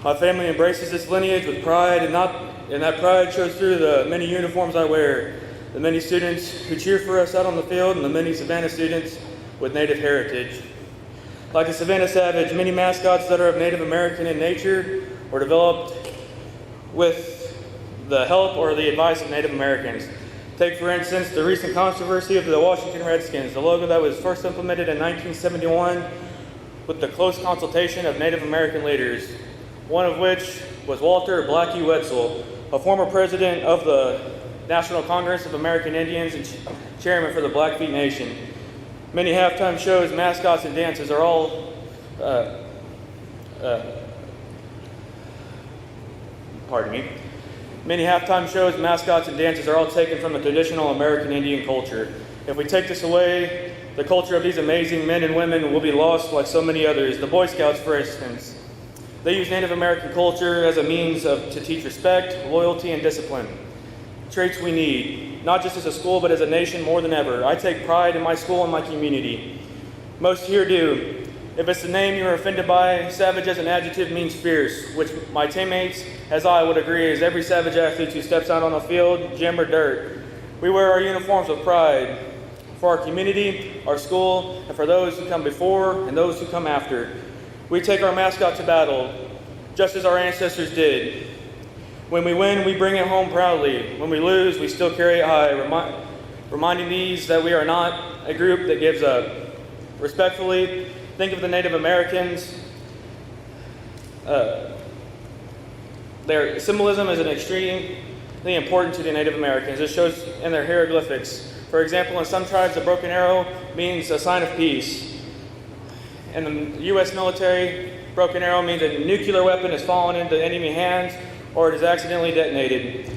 My family embraces this lineage with pride, and that pride shows through the many uniforms I wear, the many students who cheer for us out on the field, and the many Savannah students with Native heritage. Like the Savannah Savage, many mascots that are of Native American in nature were developed with the help or the advice of Native Americans. Take, for instance, the recent controversy of the Washington Redskins, the logo that was first implemented in 1971 with the close consultation of Native American leaders, one of which was Walter Blackie Wetzel, a former president of the National Congress of American Indians and chairman for the Blackfeet Nation. Many halftime shows, mascots, and dances are all Many halftime shows, mascots, and dances are all taken from the traditional American Indian culture. If we take this away, the culture of these amazing men and women will be lost like so many others. The Boy Scouts, for instance, they use Native American culture as a means to teach respect, loyalty, and discipline, traits we need. not just as a school, but as a nation more than ever. I take pride in my school and my community. Most here do. If it's the name you are offended by, savage as an adjective means fierce, which my teammates, as I would agree, is every savage athlete who steps out on a field, gym, or dirt. We wear our uniforms with pride for our community, our school, and for those who come before and those who come after. We take our mascot to battle, just as our ancestors did. When we win, we bring it home proudly. When we lose, we still carry it high, reminding these that we are not a group that gives up. Respectfully, think of the Native Americans. Their symbolism is extremely important to the Native Americans. It shows in their hieroglyphics. For example, in some tribes, a broken arrow means a sign of peace. In the U.S. military, broken arrow means a nuclear weapon has fallen into enemy hands or it is accidentally detonated.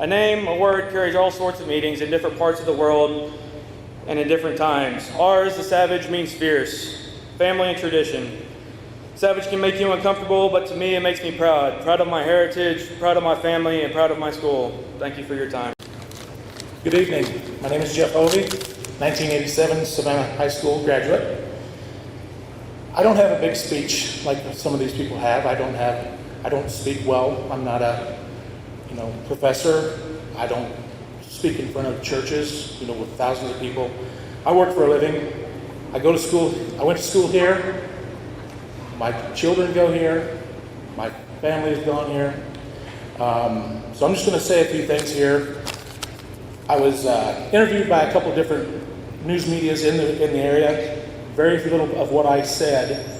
A name, a word, carries all sorts of meanings in different parts of the world and in different times. Ours, the savage, means fierce, family, and tradition. Savage can make you uncomfortable, but to me it makes me proud. Proud of my heritage, proud of my family, and proud of my school. Thank you for your time. Good evening. My name is Jeff Ovey, 1987 Savannah High School graduate. I don't have a big speech like some of these people have. I don't speak well. I'm not a, professor. I don't speak in front of churches, with thousands of people. I work for a living. I go to school. I went to school here. My children go here. My family has gone here. So I'm just going to say a few things here. I was interviewed by a couple different news medias in the area. Very little of what I said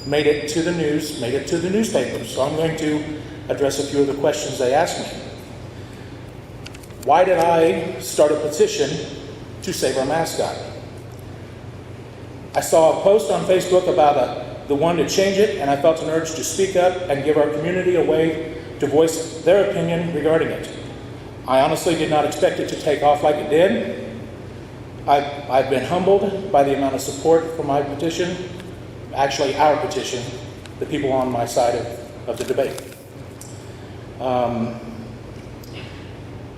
made it to the news, made it to the newspapers. So I'm going to address a few of the questions they asked me. Why did I start a petition to save our mascot? I saw a post on Facebook about the one to change it, and I felt an urge to speak up and give our community a way to voice their opinion regarding it. I honestly did not expect it to take off like it did. I've been humbled by the amount of support for my petition, actually our petition, the people on my side of the debate.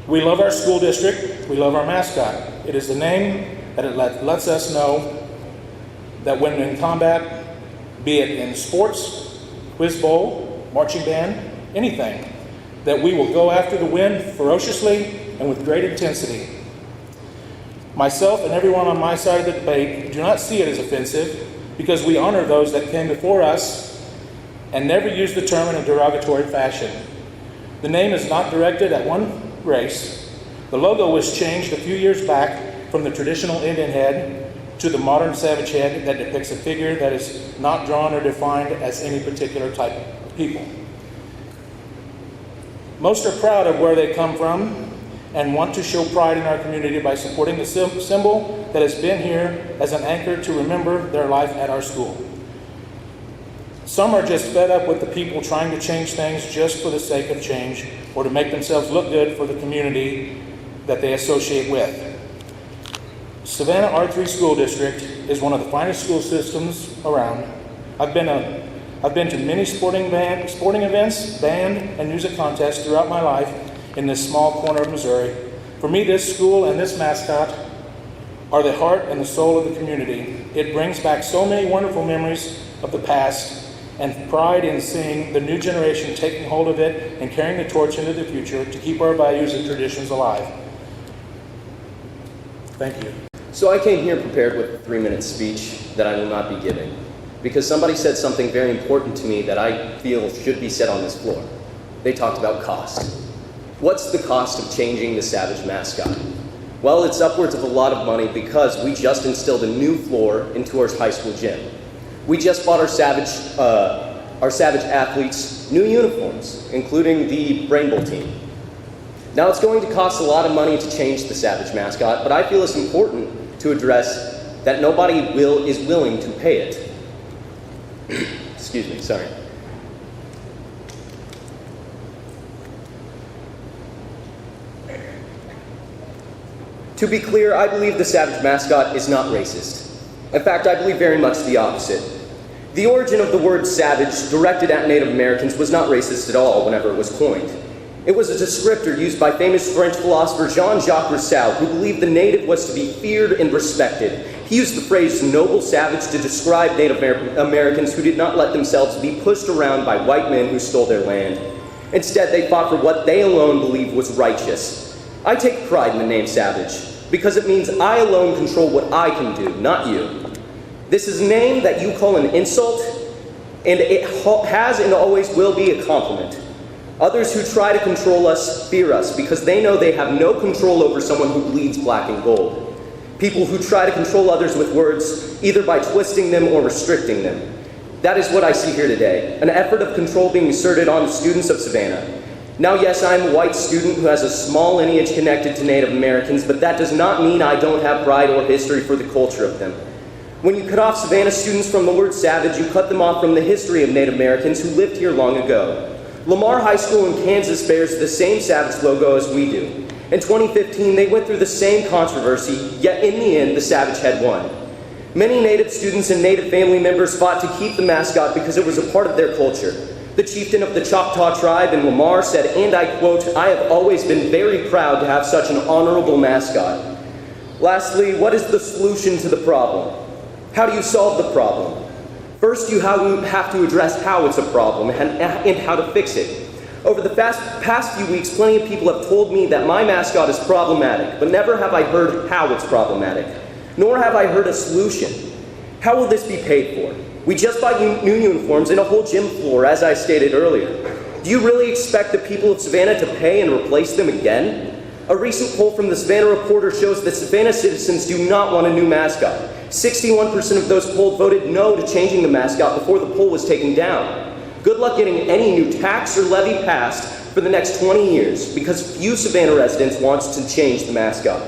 We love our school district, we love our mascot. It is the name that it lets us know that when in combat, be it in sports, quiz bowl, marching band, anything, that we will go after the win ferociously and with great intensity. Myself and everyone on my side of the debate do not see it as offensive because we honor those that came before us and never use the term in a derogatory fashion. The name is not directed at one race. The logo was changed a few years back from the traditional Indian head to the modern savage head that depicts a figure that is not drawn or defined as any particular type of people. Most are proud of where they come from and want to show pride in our community by supporting the symbol that has been here as an anchor to remember their life at our school. Some are just fed up with the people trying to change things just for the sake of change or to make themselves look good for the community that they associate with. Savannah R3 School District is one of the finest school systems around. I've been to many sporting events, band, and music contests throughout my life in this small corner of Missouri. For me, this school and this mascot are the heart and the soul of the community. It brings back so many wonderful memories of the past and pride in seeing the new generation taking hold of it and carrying the torch into the future to keep our values and traditions alive. Thank you. So I came here prepared with a 3-minute speech that I will not be giving, because somebody said something very important to me that I feel should be said on this floor. They talked about cost. What's the cost of changing the Savage mascot? Well, it's upwards of a lot of money because we just instilled a new floor into our high school gym. We just bought our Savage athletes new uniforms, including the Rainbow team. Now, it's going to cost a lot of money to change the Savage mascot, but I feel it's important to address that nobody is willing to pay it. Excuse me, sorry. To be clear, I believe the Savage mascot is not racist. In fact, I believe very much the opposite. The origin of the word savage directed at Native Americans was not racist at all whenever it was coined. It was a descriptor used by famous French philosopher Jean-Jacques Rousseau, who believed the native was to be feared and respected. He used the phrase noble savage to describe Native Americans who did not let themselves be pushed around by white men who stole their land. Instead, they fought for what they alone believed was righteous. I take pride in the name savage, because it means I alone control what I can do, not you. This is a name that you call an insult, and it has and always will be a compliment. Others who try to control us fear us because they know they have no control over someone who bleeds black and gold. People who try to control others with words, either by twisting them or restricting them. That is what I see here today, an effort of control being asserted on the students of Savannah. Now, yes, I'm a white student who has a small lineage connected to Native Americans, but that does not mean I don't have pride or history for the culture of them. When you cut off Savannah students from the word savage, you cut them off from the history of Native Americans who lived here long ago. Lamar High School in Kansas bears the same Savage logo as we do. In 2015, they went through the same controversy, yet in the end, the Savage had won. Many Native students and Native family members fought to keep the mascot because it was a part of their culture. The chieftain of the Choctaw tribe in Lamar said, and I quote, "I have always been very proud to have such an honorable mascot." Lastly, what is the solution to the problem? How do you solve the problem? First, you have to address how it's a problem and how to fix it. Over the past few weeks, plenty of people have told me that my mascot is problematic, but never have I heard how it's problematic, nor have I heard a solution. How will this be paid for? We just bought new uniforms and a whole gym floor, as I stated earlier. Do you really expect the people of Savannah to pay and replace them again? A recent poll from the Savannah Reporter shows that Savannah citizens do not want a new mascot. 61% of those polled voted no to changing the mascot before the poll was taken down. Good luck getting any new tax or levy passed for the next 20 years, because few Savannah residents want to change the mascot.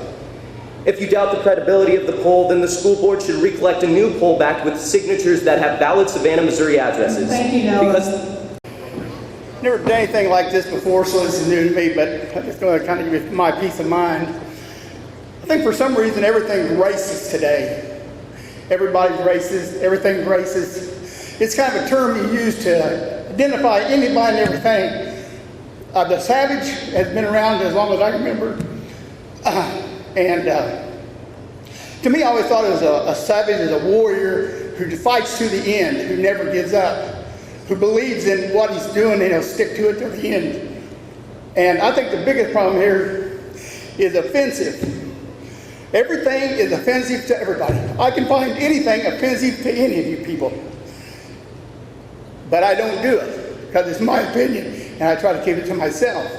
If you doubt the credibility of the poll, then the school board should recollect a new poll backed with signatures that have valid Savannah, Missouri addresses. Thank you, Noah. Because never done anything like this before, so this is new to me, but I'm just going to kind of give you my peace of mind. I think for some reason everything's racist today. Everybody's racist, everything's racist. It's kind of a term you use to identify anybody and everything. The savage has been around as long as I remember. To me, I always thought it was a savage as a warrior who fights to the end, who never gives up, who believes in what he's doing and he'll stick to it to the end. And I think the biggest problem here is offensive. Everything is offensive to everybody. I can find anything offensive to any of you people. But I don't do it because it's my opinion and I try to keep it to myself.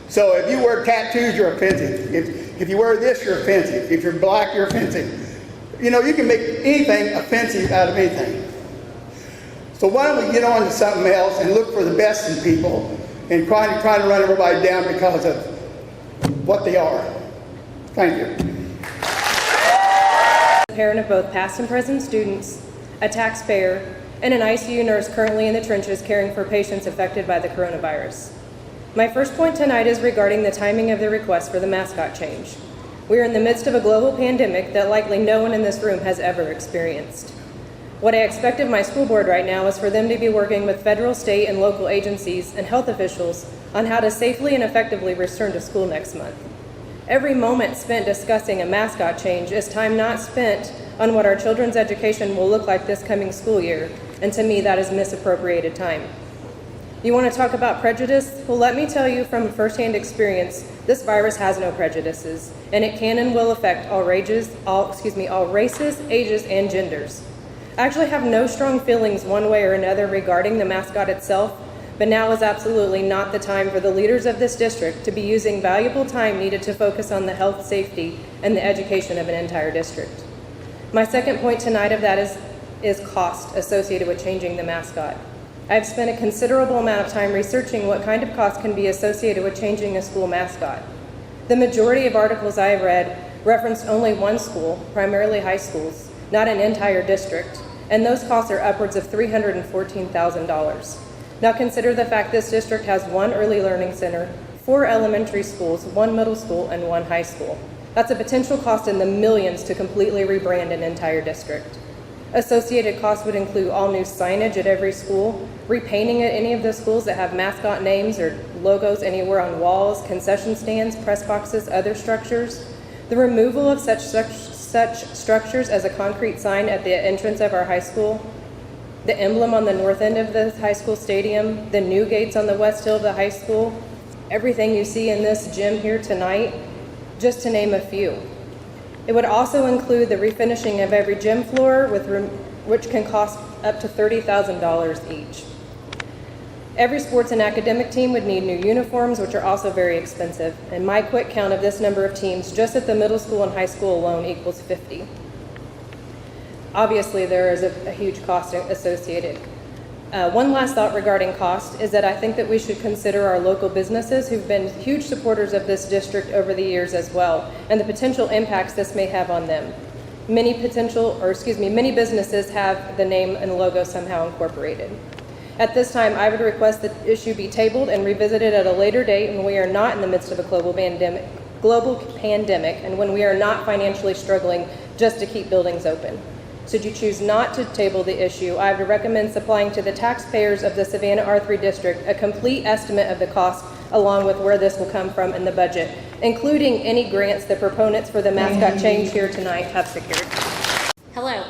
So if you wear tattoos, you're offensive. If you wear this, you're offensive. If you're black, you're offensive. You know, you can make anything offensive out of anything. So why don't we get on to something else and look for the best in people and try to run everybody down because of what they are. Thank you. Parent of both past and present students, a taxpayer, and an ICU nurse currently in the trenches caring for patients affected by the coronavirus. My first point tonight is regarding the timing of the request for the mascot change. We are in the midst of a global pandemic that likely no one in this room has ever experienced. What I expect of my school board right now is for them to be working with federal, state, and local agencies and health officials on how to safely and effectively return to school next month. Every moment spent discussing a mascot change is time not spent on what our children's education will look like this coming school year, and to me that is misappropriated time. You want to talk about prejudice? Well, let me tell you from firsthand experience, this virus has no prejudices, and it can and will affect all races, ages, and genders. I actually have no strong feelings one way or another regarding the mascot itself, but now is absolutely not the time for the leaders of this district to be using valuable time needed to focus on the health, safety, and the education of an entire district. My second point tonight of that is cost associated with changing the mascot. I've spent a considerable amount of time researching what kind of cost can be associated with changing a school mascot. The majority of articles I have read referenced only one school, primarily high schools, not an entire district, and those costs are upwards of $314,000. Now consider the fact this district has one early learning center, 4 elementary schools, 1 middle school, and 1 high school. That's a potential cost in the millions to completely rebrand an entire district. Associated costs would include all new signage at every school, repainting any of the schools that have mascot names or logos anywhere on walls, concession stands, press boxes, other structures, the removal of such structures as a concrete sign at the entrance of our high school, the emblem on the north end of the high school stadium, the new gates on the west hill of the high school, everything you see in this gym here tonight, just to name a few. It would also include the refinishing of every gym floor, which can cost up to $30,000 each. Every sports and academic team would need new uniforms, which are also very expensive. And my quick count of this number of teams just at the middle school and high school alone equals 50. Obviously, there is a huge cost associated. One last thought regarding cost is that I think that we should consider our local businesses who've been huge supporters of this district over the years as well, and the potential impacts this may have on them. Many businesses have the name and logo somehow incorporated. At this time, I would request that the issue be tabled and revisited at a later date when we are not in the midst of a global pandemic and when we are not financially struggling just to keep buildings open. Should you choose not to table the issue, I would recommend supplying to the taxpayers of the Savannah R3 district a complete estimate of the cost along with where this will come from in the budget, including any grants the proponents for the mascot change here tonight have secured. Hello,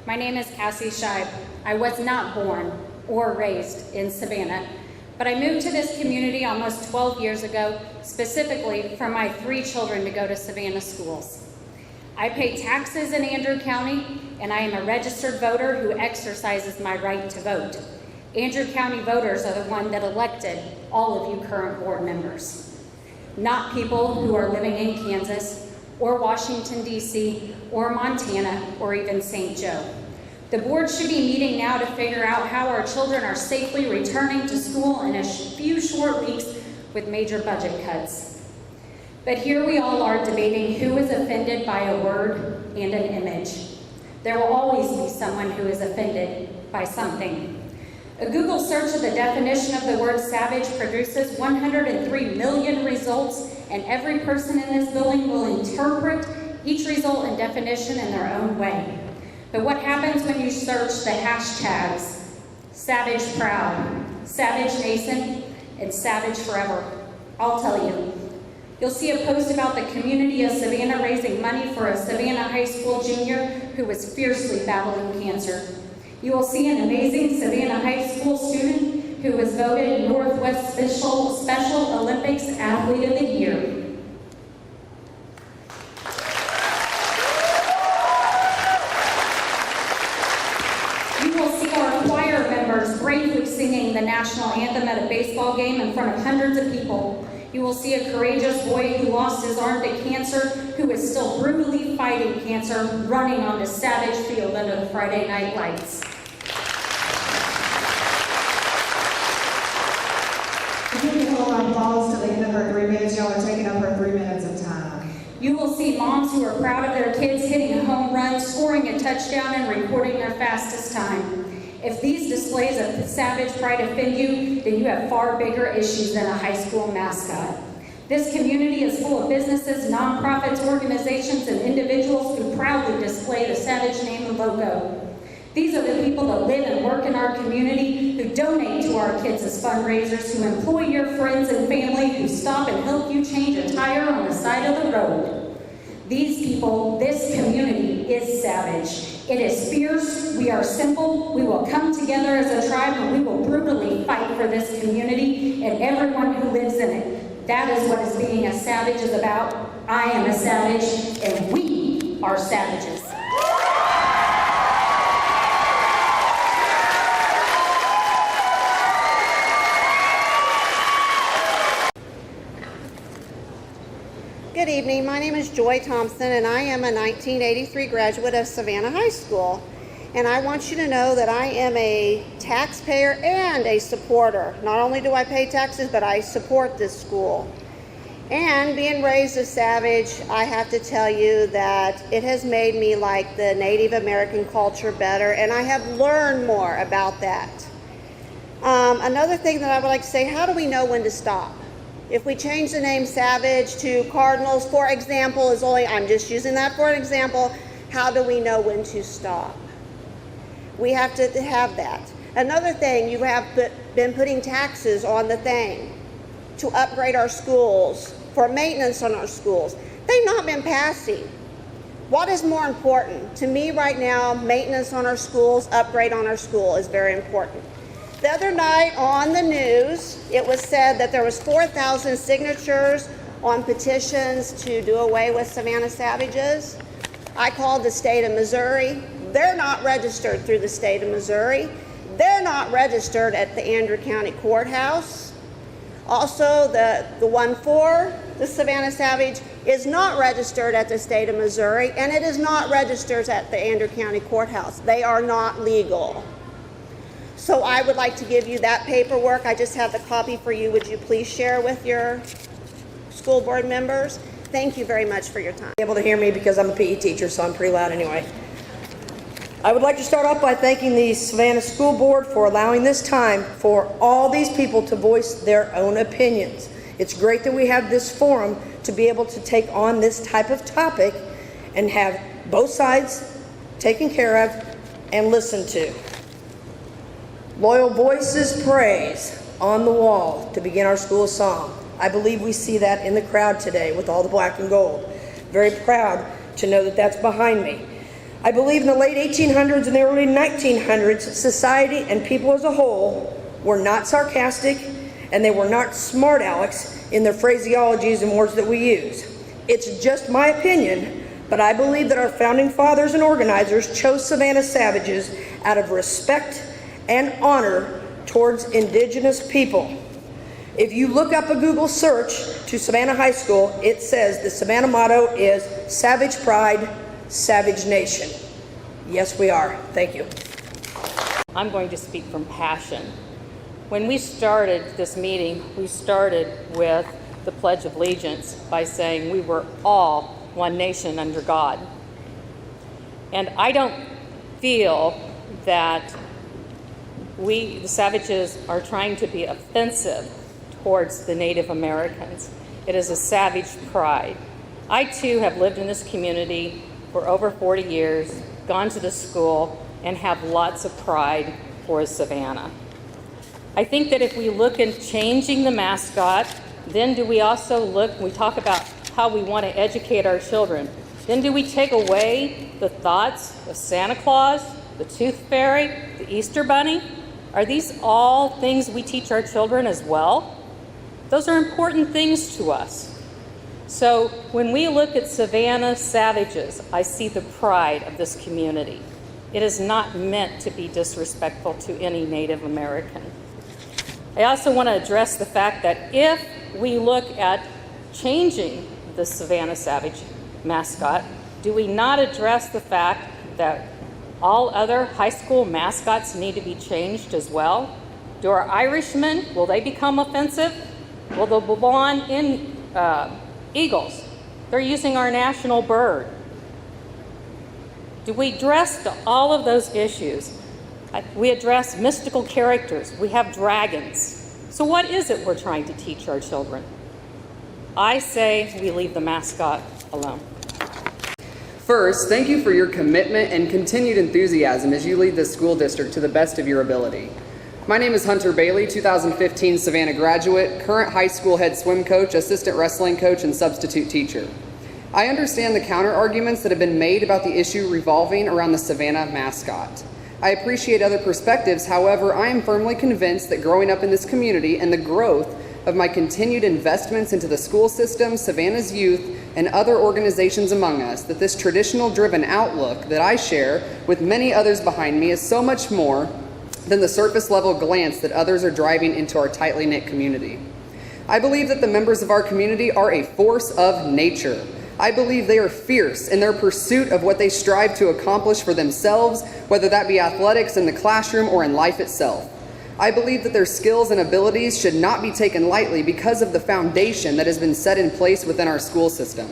my name is Cassie Scheib. I was not born or raised in Savannah, but I moved to this community almost 12 years ago, specifically for my 3 children to go to Savannah schools. I pay taxes in Andrew County, and I am a registered voter who exercises my right to vote. Andrew County voters are the one that elected all of you current board members, not people who are living in Kansas or Washington, D.C., or Montana, or even St. Joe. The board should be meeting now to figure out how our children are safely returning to school in a few short weeks with major budget cuts. But here we all are debating who is offended by a word and an image. There will always be someone who is offended by something. A Google search of the definition of the word savage produces 103 million results, and every person in this building will interpret each result and definition in their own way. But what happens when you search the hashtags savage proud, savage nascent, and savage forever? I'll tell you. You'll see a post about the community of Savannah raising money for a Savannah high school junior who was fiercely battling cancer. You will see an amazing Savannah high school student who was voted Northwest Special Olympics Athlete of the Year. Bravely singing the national anthem at a baseball game in front of hundreds of people. You will see a courageous boy who lost his arm to cancer, who is still brutally fighting cancer, running on the Savage Field under the Friday night lights. If you can hold on applause to the end of her 3 minutes, y'all are taking up her 3 minutes of time. You will see moms who are proud of their kids hitting a home run, scoring a touchdown, and recording their fastest time. If these displays of savage pride offend you, then you have far bigger issues than a high school mascot. This community is full of businesses, nonprofits, organizations, and individuals who proudly display the Savage name and logo. These are the people that live and work in our community, who donate to our kids as fundraisers, who employ your friends and family, who stop and help you change a tire on the side of the road. These people, this community is savage. It is fierce, we are simple, we will come together as a tribe, and we will brutally fight for this community and everyone who lives in it. That is what being a savage is about. I am a savage, and we are savages. Good evening. My name is Joy Thompson, and I am a 1983 graduate of Savannah High School. And I want you to know that I am a taxpayer and a supporter. Not only do I pay taxes, but I support this school. And being raised a Savage, I have to tell you that it has made me like the Native American culture better, and I have learned more about that. Another thing that I would like to say, how do we know when to stop? If we change the name Savage to Cardinals, for example, I'm just using that for an example, how do we know when to stop? We have to have that. Another thing, you have been putting taxes on the thing to upgrade our schools, for maintenance on our schools. They've not been passing. What is more important? To me right now, maintenance on our schools, upgrade on our school is very important. The other night on the news, it was said that there was 4,000 signatures on petitions to do away with Savannah Savages. I called the state of Missouri. They're not registered through the state of Missouri. They're not registered at the Andrew County Courthouse. Also, the one for the Savannah Savage is not registered at the state of Missouri, and it is not registered at the Andrew County Courthouse. They are not legal. So I would like to give you that paperwork. I just have the copy for you. Would you please share with your school board members? Thank you very much for your time. Able to hear me because I'm a PE teacher, so I'm pretty loud anyway. I would like to start off by thanking the Savannah School Board for allowing this time for all these people to voice their own opinions. It's great that we have this forum to be able to take on this type of topic and have both sides taken care of and listened to. Loyal voices praise on the wall to begin our school song. I believe we see that in the crowd today with all the black and gold. Very proud to know that that's behind me. I believe in the late 1800s and the early 1900s, society and people as a whole were not sarcastic and they were not smart alecks in their phraseologies and words that we use. It's just my opinion, but I believe that our founding fathers and organizers chose Savannah Savages out of respect and honor towards indigenous people. If you look up a Google search to Savannah High School, it says the Savannah motto is Savage Pride, Savage Nation. Yes, we are. Thank you. I'm going to speak from passion. When we started this meeting, we started with the Pledge of Allegiance by saying we were all one nation under God. And I don't feel that we, the Savages, are trying to be offensive towards the Native Americans. It is a savage pride. I too have lived in this community for over 40 years, gone to the school, and have lots of pride for Savannah. I think that if we look at changing the mascot, then do we also look, we talk about how we want to educate our children, then do we take away the thoughts of Santa Claus, the Tooth Fairy, the Easter Bunny? Are these all things we teach our children as well? Those are important things to us. So when we look at Savannah Savages, I see the pride of this community. It is not meant to be disrespectful to any Native American. I also want to address the fact that if we look at changing the Savannah Savage mascot, do we not address the fact that all other high school mascots need to be changed as well? Do our Irishmen, will they become offensive? Will the Babon in eagles, they're using our national bird. Do we address all of those issues? We address mystical characters. We have dragons. So what is it we're trying to teach our children? I say we leave the mascot alone. First, thank you for your commitment and continued enthusiasm as you lead the school district to the best of your ability. My name is Hunter Bailey, 2015 Savannah graduate, current high school head swim coach, assistant wrestling coach, and substitute teacher. I understand the counter arguments that have been made about the issue revolving around the Savannah mascot. I appreciate other perspectives, however, I am firmly convinced that growing up in this community and the growth of my continued investments into the school system, Savannah's youth, and other organizations among us, that this traditional-driven outlook that I share with many others behind me is so much more than the surface-level glance that others are driving into our tightly knit community. I believe that the members of our community are a force of nature. I believe they are fierce in their pursuit of what they strive to accomplish for themselves, whether that be athletics in the classroom or in life itself. I believe that their skills and abilities should not be taken lightly because of the foundation that has been set in place within our school system.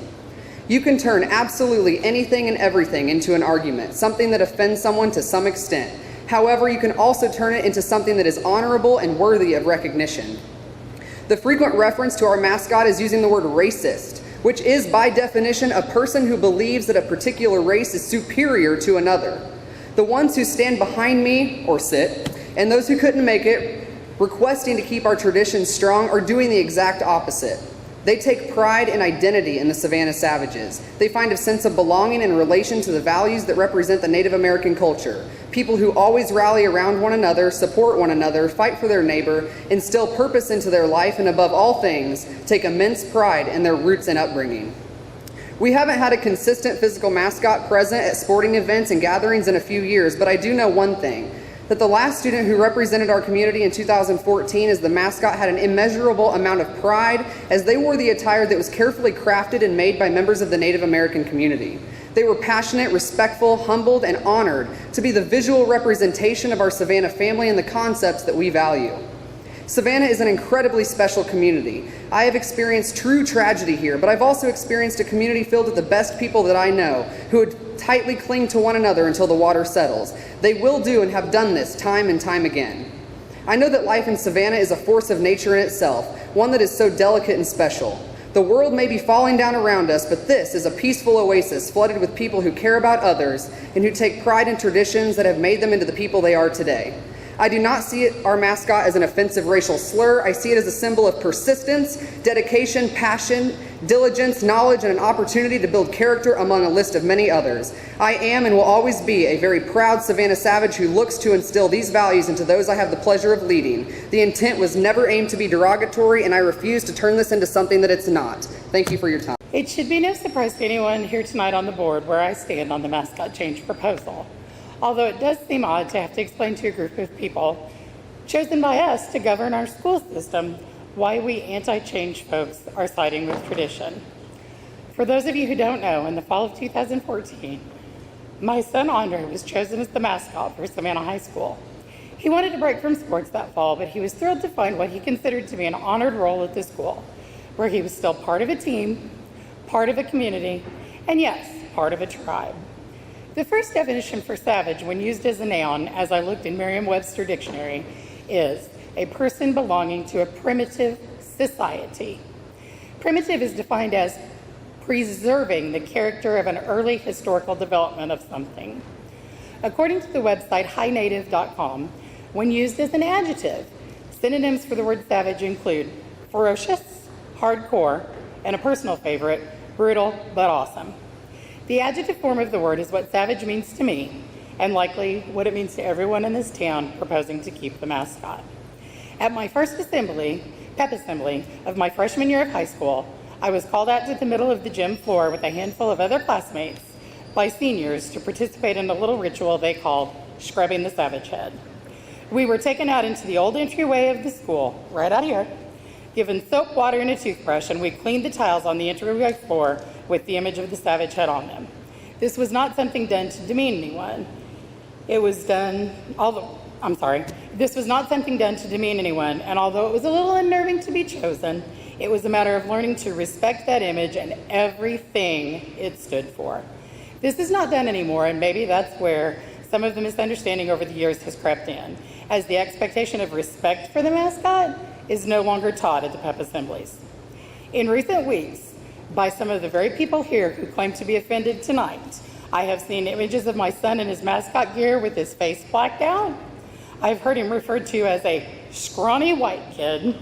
You can turn absolutely anything and everything into an argument, something that offends someone to some extent. However, you can also turn it into something that is honorable and worthy of recognition. The frequent reference to our mascot is using the word racist, which is by definition a person who believes that a particular race is superior to another. The ones who stand behind me, or sit, and those who couldn't make it, requesting to keep our traditions strong, are doing the exact opposite. They take pride and identity in the Savannah Savages. They find a sense of belonging in relation to the values that represent the Native American culture. People who always rally around one another, support one another, fight for their neighbor, instill purpose into their life, and above all things, take immense pride in their roots and upbringing. We haven't had a consistent physical mascot present at sporting events and gatherings in a few years, but I do know one thing, that the last student who represented our community in 2014 as the mascot had an immeasurable amount of pride as they wore the attire that was carefully crafted and made by members of the Native American community. They were passionate, respectful, humbled, and honored to be the visual representation of our Savannah family and the concepts that we value. Savannah is an incredibly special community. I have experienced true tragedy here, but I've also experienced a community filled with the best people that I know, who would tightly cling to one another until the water settles. They will do and have done this time and time again. I know that life in Savannah is a force of nature in itself, one that is so delicate and special. The world may be falling down around us, but this is a peaceful oasis flooded with people who care about others and who take pride in traditions that have made them into the people they are today. I do not see our mascot as an offensive racial slur. I see it as a symbol of persistence, dedication, passion, diligence, knowledge, and an opportunity to build character among a list of many others. I am and will always be a very proud Savannah Savage who looks to instill these values into those I have the pleasure of leading. The intent was never aimed to be derogatory, and I refuse to turn this into something that it's not. Thank you for your time. It should be no surprise to anyone here tonight on the board where I stand on the mascot change proposal. Although it does seem odd to have to explain to a group of people chosen by us to govern our school system why we anti-change folks are siding with tradition. For those of you who don't know, in the fall of 2014, my son Andre was chosen as the mascot for Savannah High School. He wanted to break from sports that fall, but he was thrilled to find what he considered to be an honored role at the school, where he was still part of a team, part of a community, and yes, part of a tribe. The first definition for savage, when used as a noun, as I looked in Merriam-Webster dictionary, is a person belonging to a primitive society. Primitive is defined as preserving the character of an early historical development of something. According to the website highnative.com, when used as an adjective, synonyms for the word savage include ferocious, hardcore, and a personal favorite, brutal but awesome. The adjective form of the word is what savage means to me, and likely what it means to everyone in this town proposing to keep the mascot. At my first assembly, pep assembly, of my freshman year of high school, I was called out to the middle of the gym floor with a handful of other classmates by seniors to participate in a little ritual they called scrubbing the savage head. We were taken out into the old entryway of the school, right out here, given soap, water, and a toothbrush, and we cleaned the tiles on the entryway floor with the image of the savage head on them. This was not something done to demean anyone. This was not something done to demean anyone, and although it was a little unnerving to be chosen, it was a matter of learning to respect that image and everything it stood for. This is not done anymore, and maybe that's where some of the misunderstanding over the years has crept in, as the expectation of respect for the mascot is no longer taught at the pep assemblies. In recent weeks, by some of the very people here who claim to be offended tonight, I have seen images of my son in his mascot gear with his face blacked out. I've heard him referred to as a scrawny white kid,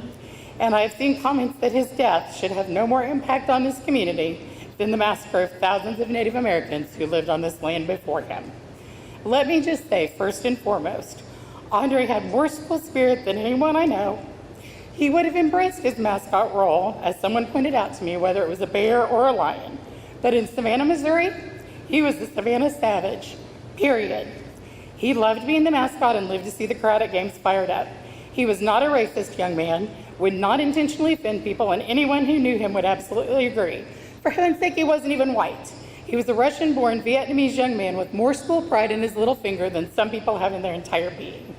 and I have seen comments that his death should have no more impact on this community than the massacre of thousands of Native Americans who lived on this land before him. Let me just say, first and foremost, Andre had more school spirit than anyone I know. He would have embraced his mascot role, as someone pointed out to me, whether it was a bear or a lion. But in Savannah, Missouri, he was the Savannah Savage, period. He loved being the mascot and lived to see the crowd at games fired up. He was not a racist young man, would not intentionally offend people, and anyone who knew him would absolutely agree. For heaven's sake, he wasn't even white. He was a Russian-born Vietnamese young man with more school pride in his little finger than some people have in their entire being.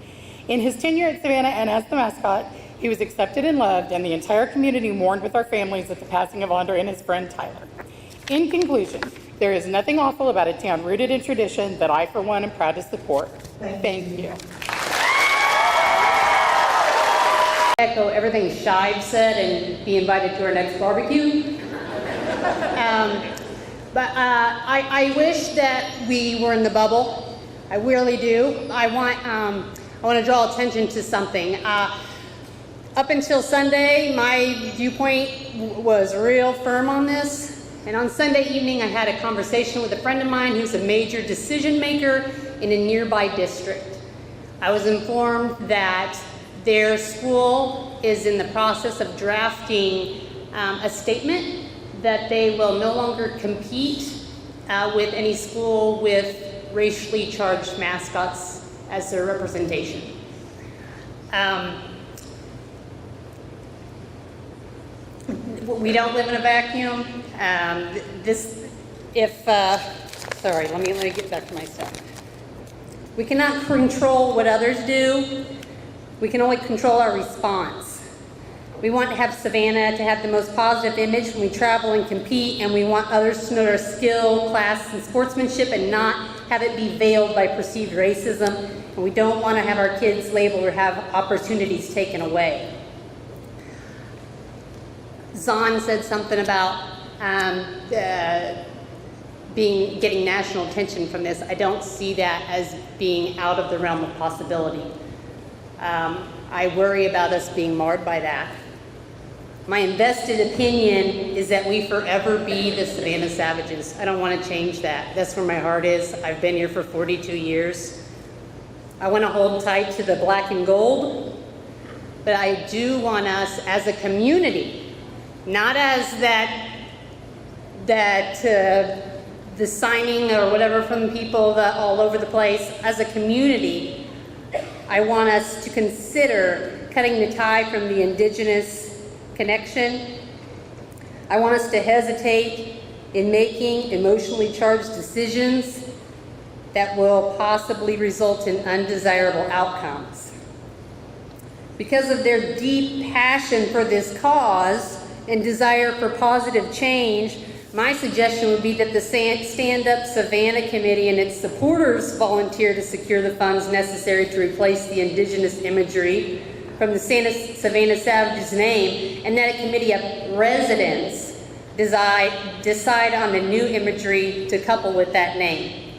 In his tenure at Savannah and as the mascot, he was accepted and loved, and the entire community mourned with our families at the passing of Andre and his friend Tyler. In conclusion, there is nothing awful about a town rooted in tradition that I, for one, am proud to support. Thank you. Echo everything Shive said and be invited to our next barbecue. I wish that we were in the bubble. I really do. I I want to draw attention to something. Up until Sunday, my viewpoint was real firm on this. And on Sunday evening, I had a conversation with a friend of mine who's a major decision maker in a nearby district. I was informed that their school is in the process of drafting a statement that they will no longer compete with any school with racially charged mascots as their representation. We don't live in a vacuum. Sorry, let me get back to my stuff. We cannot control what others do. We can only control our response. We want to have Savannah to have the most positive image when we travel and compete, and we want others to know our skill, class, and sportsmanship and not have it be veiled by perceived racism. And we don't want to have our kids labeled or have opportunities taken away. Zahn said something about getting national attention from this. I don't see that as being out of the realm of possibility. I worry about us being marred by that. My invested opinion is that we forever be the Savannah Savages. I don't want to change that. That's where my heart is. I've been here for 42 years. I want to hold tight to the black and gold, but I do want us as a community, not as the signing or whatever from people that all over the place, as a community, I want us to consider cutting the tie from the indigenous connection. I want us to hesitate in making emotionally charged decisions that will possibly result in undesirable outcomes. Because of their deep passion for this cause and desire for positive change, my suggestion would be that the Stand Up Savannah Committee and its supporters volunteer to secure the funds necessary to replace the indigenous imagery from the Savannah Savage's name, and that a committee of residents decide on the new imagery to couple with that name.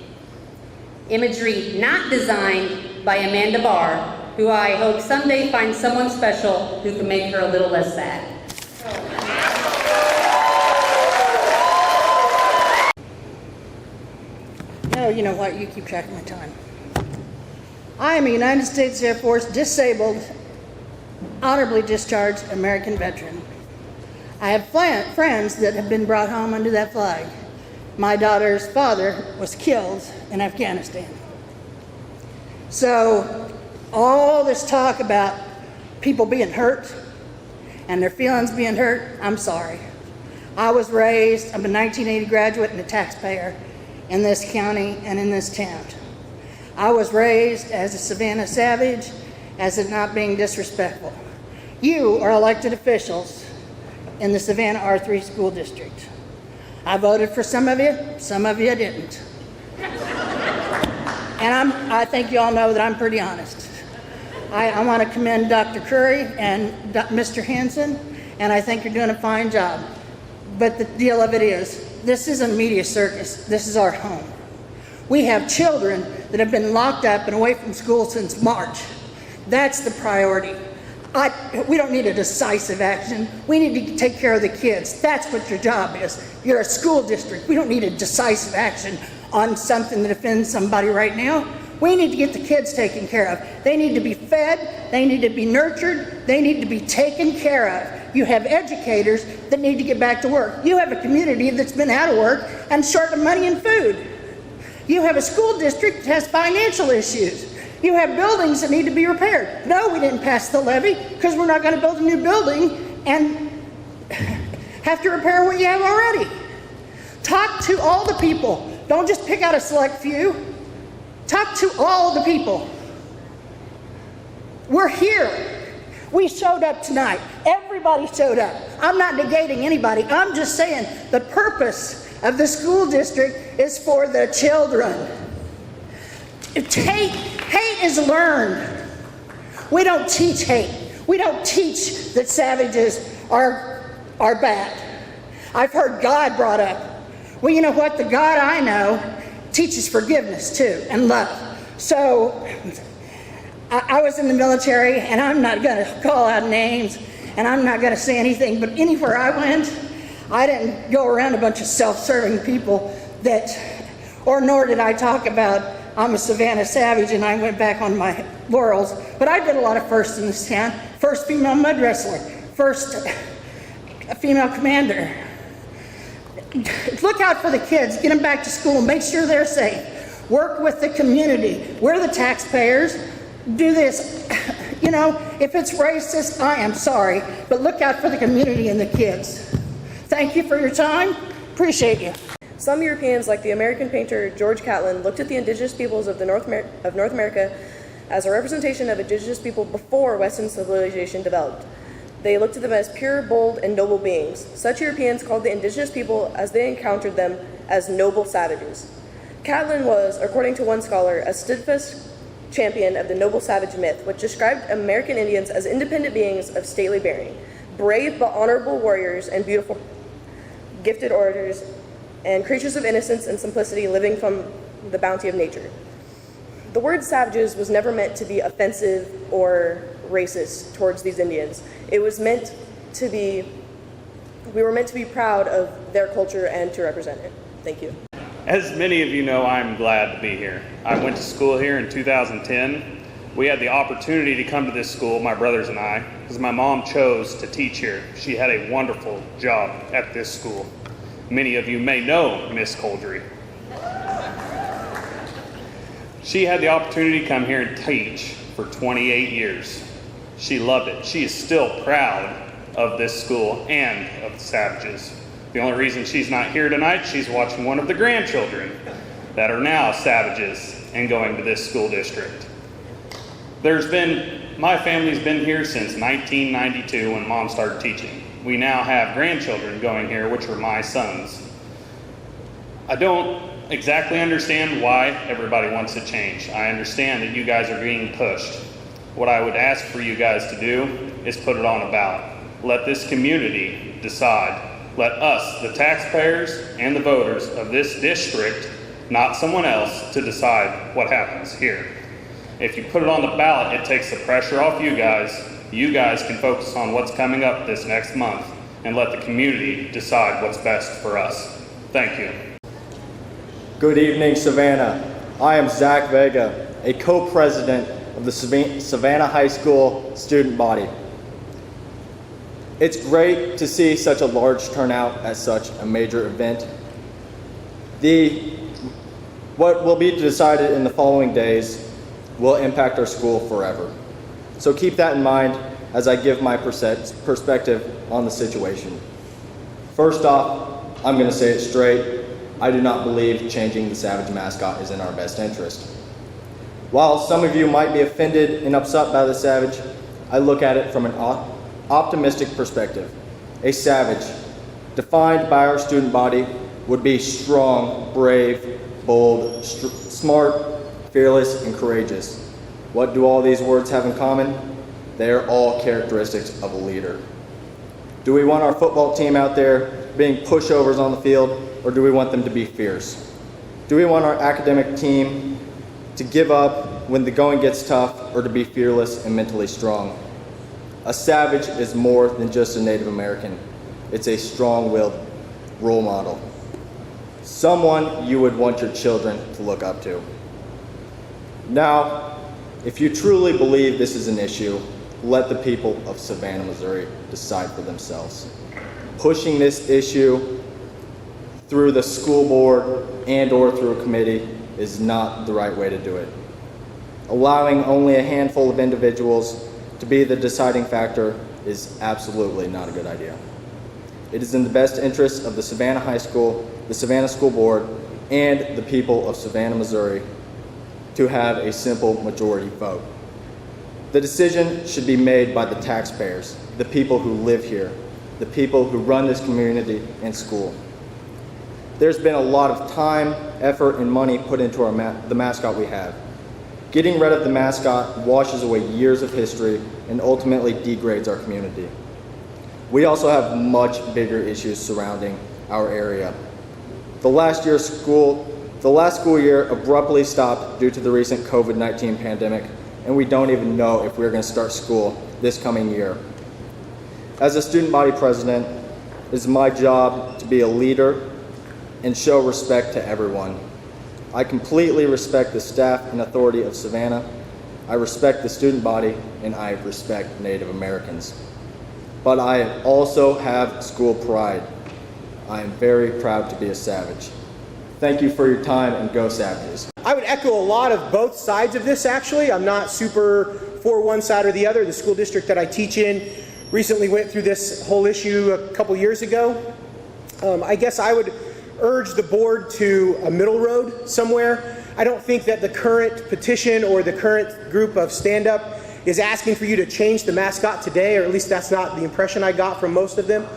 Imagery not designed by Amanda Barr, who I hope someday finds someone special who can make her a little less sad. No, you know what? You keep track of my time. I am a United States Air Force disabled, honorably discharged American veteran. I have friends that have been brought home under that flag. My daughter's father was killed in Afghanistan. So all this talk about people being hurt and their feelings being hurt, I'm sorry. I was raised, I'm a 1980 graduate and a taxpayer in this county and in this town. I was raised as a Savannah Savage, as it not being disrespectful. You are elected officials in the Savannah R3 School District. I voted for some of you didn't. And I think you all know that I'm pretty honest. I want to commend Dr. Curry and Mr. Hansen, and I think you're doing a fine job. But the deal of it is, this isn't a media circus, this is our home. We have children that have been locked up and away from school since March. That's the priority. We don't need a decisive action. We need to take care of the kids. That's what your job is. You're a school district. We don't need a decisive action on something that offends somebody right now. We need to get the kids taken care of. They need to be fed. They need to be nurtured. They need to be taken care of. You have educators that need to get back to work. You have a community that's been out of work and short of money and food. You have a school district that has financial issues. You have buildings that need to be repaired. No, we didn't pass the levy because we're not going to build a new building and have to repair what you have already. Talk to all the people. Don't just pick out a select few. Talk to all the people. We're here. We showed up tonight. Everybody showed up. I'm not negating anybody. I'm just saying the purpose of the school district is for the children. Hate is learned. We don't teach hate. We don't teach that savages are bad. I've heard God brought up. Well, you know what? The God I know teaches forgiveness too and love. So I was in the military, and I'm not going to call out names, and I'm not going to say anything, but anywhere I went, I didn't go around a bunch of self-serving people nor did I talk about I'm a Savannah Savage and I went back on my laurels. But I did a lot of firsts in this town. First female mud wrestler, first female commander. Look out for the kids, get them back to school, make sure they're safe. Work with the community. We're the taxpayers. Do this. You know, if it's racist, I am sorry, but look out for the community and the kids. Thank you for your time. Appreciate you. Some Europeans, like the American painter George Catlin, looked at the indigenous peoples of North America as a representation of indigenous people before Western civilization developed. They looked at them as pure, bold, and noble beings. Such Europeans called the indigenous people, as they encountered them, as noble savages. Catlin was, according to one scholar, a steadfast champion of the noble savage myth, which described American Indians as independent beings of stately bearing, brave but honorable warriors and beautiful, gifted orators, and creatures of innocence and simplicity living from the bounty of nature. The word savages was never meant to be offensive or racist towards these Indians. It was meant to be, we were meant to be proud of their culture and to represent it. Thank you. As many of you know, I'm glad to be here. I went to school here in 2010. We had the opportunity to come to this school, my brothers and I, because my mom chose to teach here. She had a wonderful job at this school. Many of you may know Miss Coldry. She had the opportunity to come here and teach for 28 years. She loved it. She is still proud of this school and of the Savages. The only reason she's not here tonight, she's watching one of the grandchildren that are now Savages and going to this school district. My family's been here since 1992 when Mom started teaching. We now have grandchildren going here, which are my sons. I don't exactly understand why everybody wants to change. I understand that you guys are being pushed. What I would ask for you guys to do is put it on a ballot. Let this community decide. Let us, the taxpayers and the voters of this district, not someone else, to decide what happens here. If you put it on the ballot, it takes the pressure off you guys. You guys can focus on what's coming up this next month and let the community decide what's best for us. Thank you. Good evening, Savannah. I am Zach Vega, a co-president of the Savannah High School student body. It's great to see such a large turnout at such a major event. What will be decided in the following days will impact our school forever. So keep that in mind as I give my perspective on the situation. First off, I'm going to say it straight. I do not believe changing the Savage mascot is in our best interest. While some of you might be offended and upset by the Savage, I look at it from an optimistic perspective. A Savage, defined by our student body, would be strong, brave, bold, smart, fearless, and courageous. What do all these words have in common? They are all characteristics of a leader. Do we want our football team out there being pushovers on the field, or do we want them to be fierce? Do we want our academic team to give up when the going gets tough, or to be fearless and mentally strong? A Savage is more than just a Native American. It's a strong-willed role model. Someone you would want your children to look up to. Now, if you truly believe this is an issue, let the people of Savannah, Missouri decide for themselves. Pushing this issue through the school board and/or through a committee is not the right way to do it. Allowing only a handful of individuals to be the deciding factor is absolutely not a good idea. It is in the best interest of the Savannah High School, the Savannah School Board, and the people of Savannah, Missouri to have a simple majority vote. The decision should be made by the taxpayers, the people who live here, the people who run this community and school. There's been a lot of time, effort, and money put into the mascot we have. Getting rid of the mascot washes away years of history and ultimately degrades our community. We also have much bigger issues surrounding our area. The last school year abruptly stopped due to the recent COVID-19 pandemic, and we don't even know if we're going to start school this coming year. As a student body president, it is my job to be a leader and show respect to everyone. I completely respect the staff and authority of Savannah. I respect the student body, and I respect Native Americans. But I also have school pride. I am very proud to be a Savage. Thank you for your time, and go Savages. I would echo a lot of both sides of this, actually. I'm not super for one side or the other. The school district that I teach in recently went through this whole issue a couple years ago. I guess I would urge the board to a middle road somewhere. I don't think that the current petition or the current group of stand-up is asking for you to change the mascot today, or at least that's not the impression I got from most of them.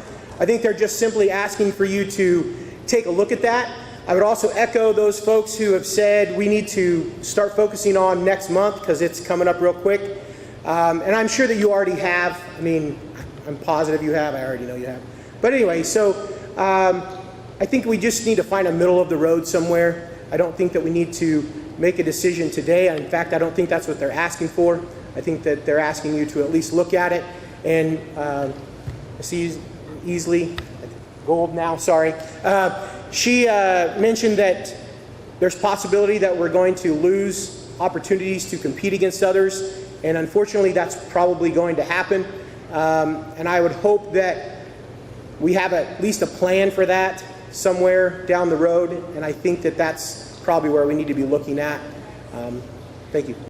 I think they're just simply asking for you to take a look at that. I would also echo those folks who have said we need to start focusing on next month because it's coming up real quick. And I'm sure that you already have. I mean, I'm positive you have. I already know you have. But anyway, so I think we just need to find a middle of the road somewhere. I don't think that we need to make a decision today. In fact, I don't think that's what they're asking for. I think that they're asking you to at least look at it. And see easily, gold now, sorry. She mentioned that there's possibility that we're going to lose opportunities to compete against others. And unfortunately, that's probably going to happen. And I would hope that we have at least a plan for that somewhere down the road. And I think that that's probably where we need to be looking at. Thank you.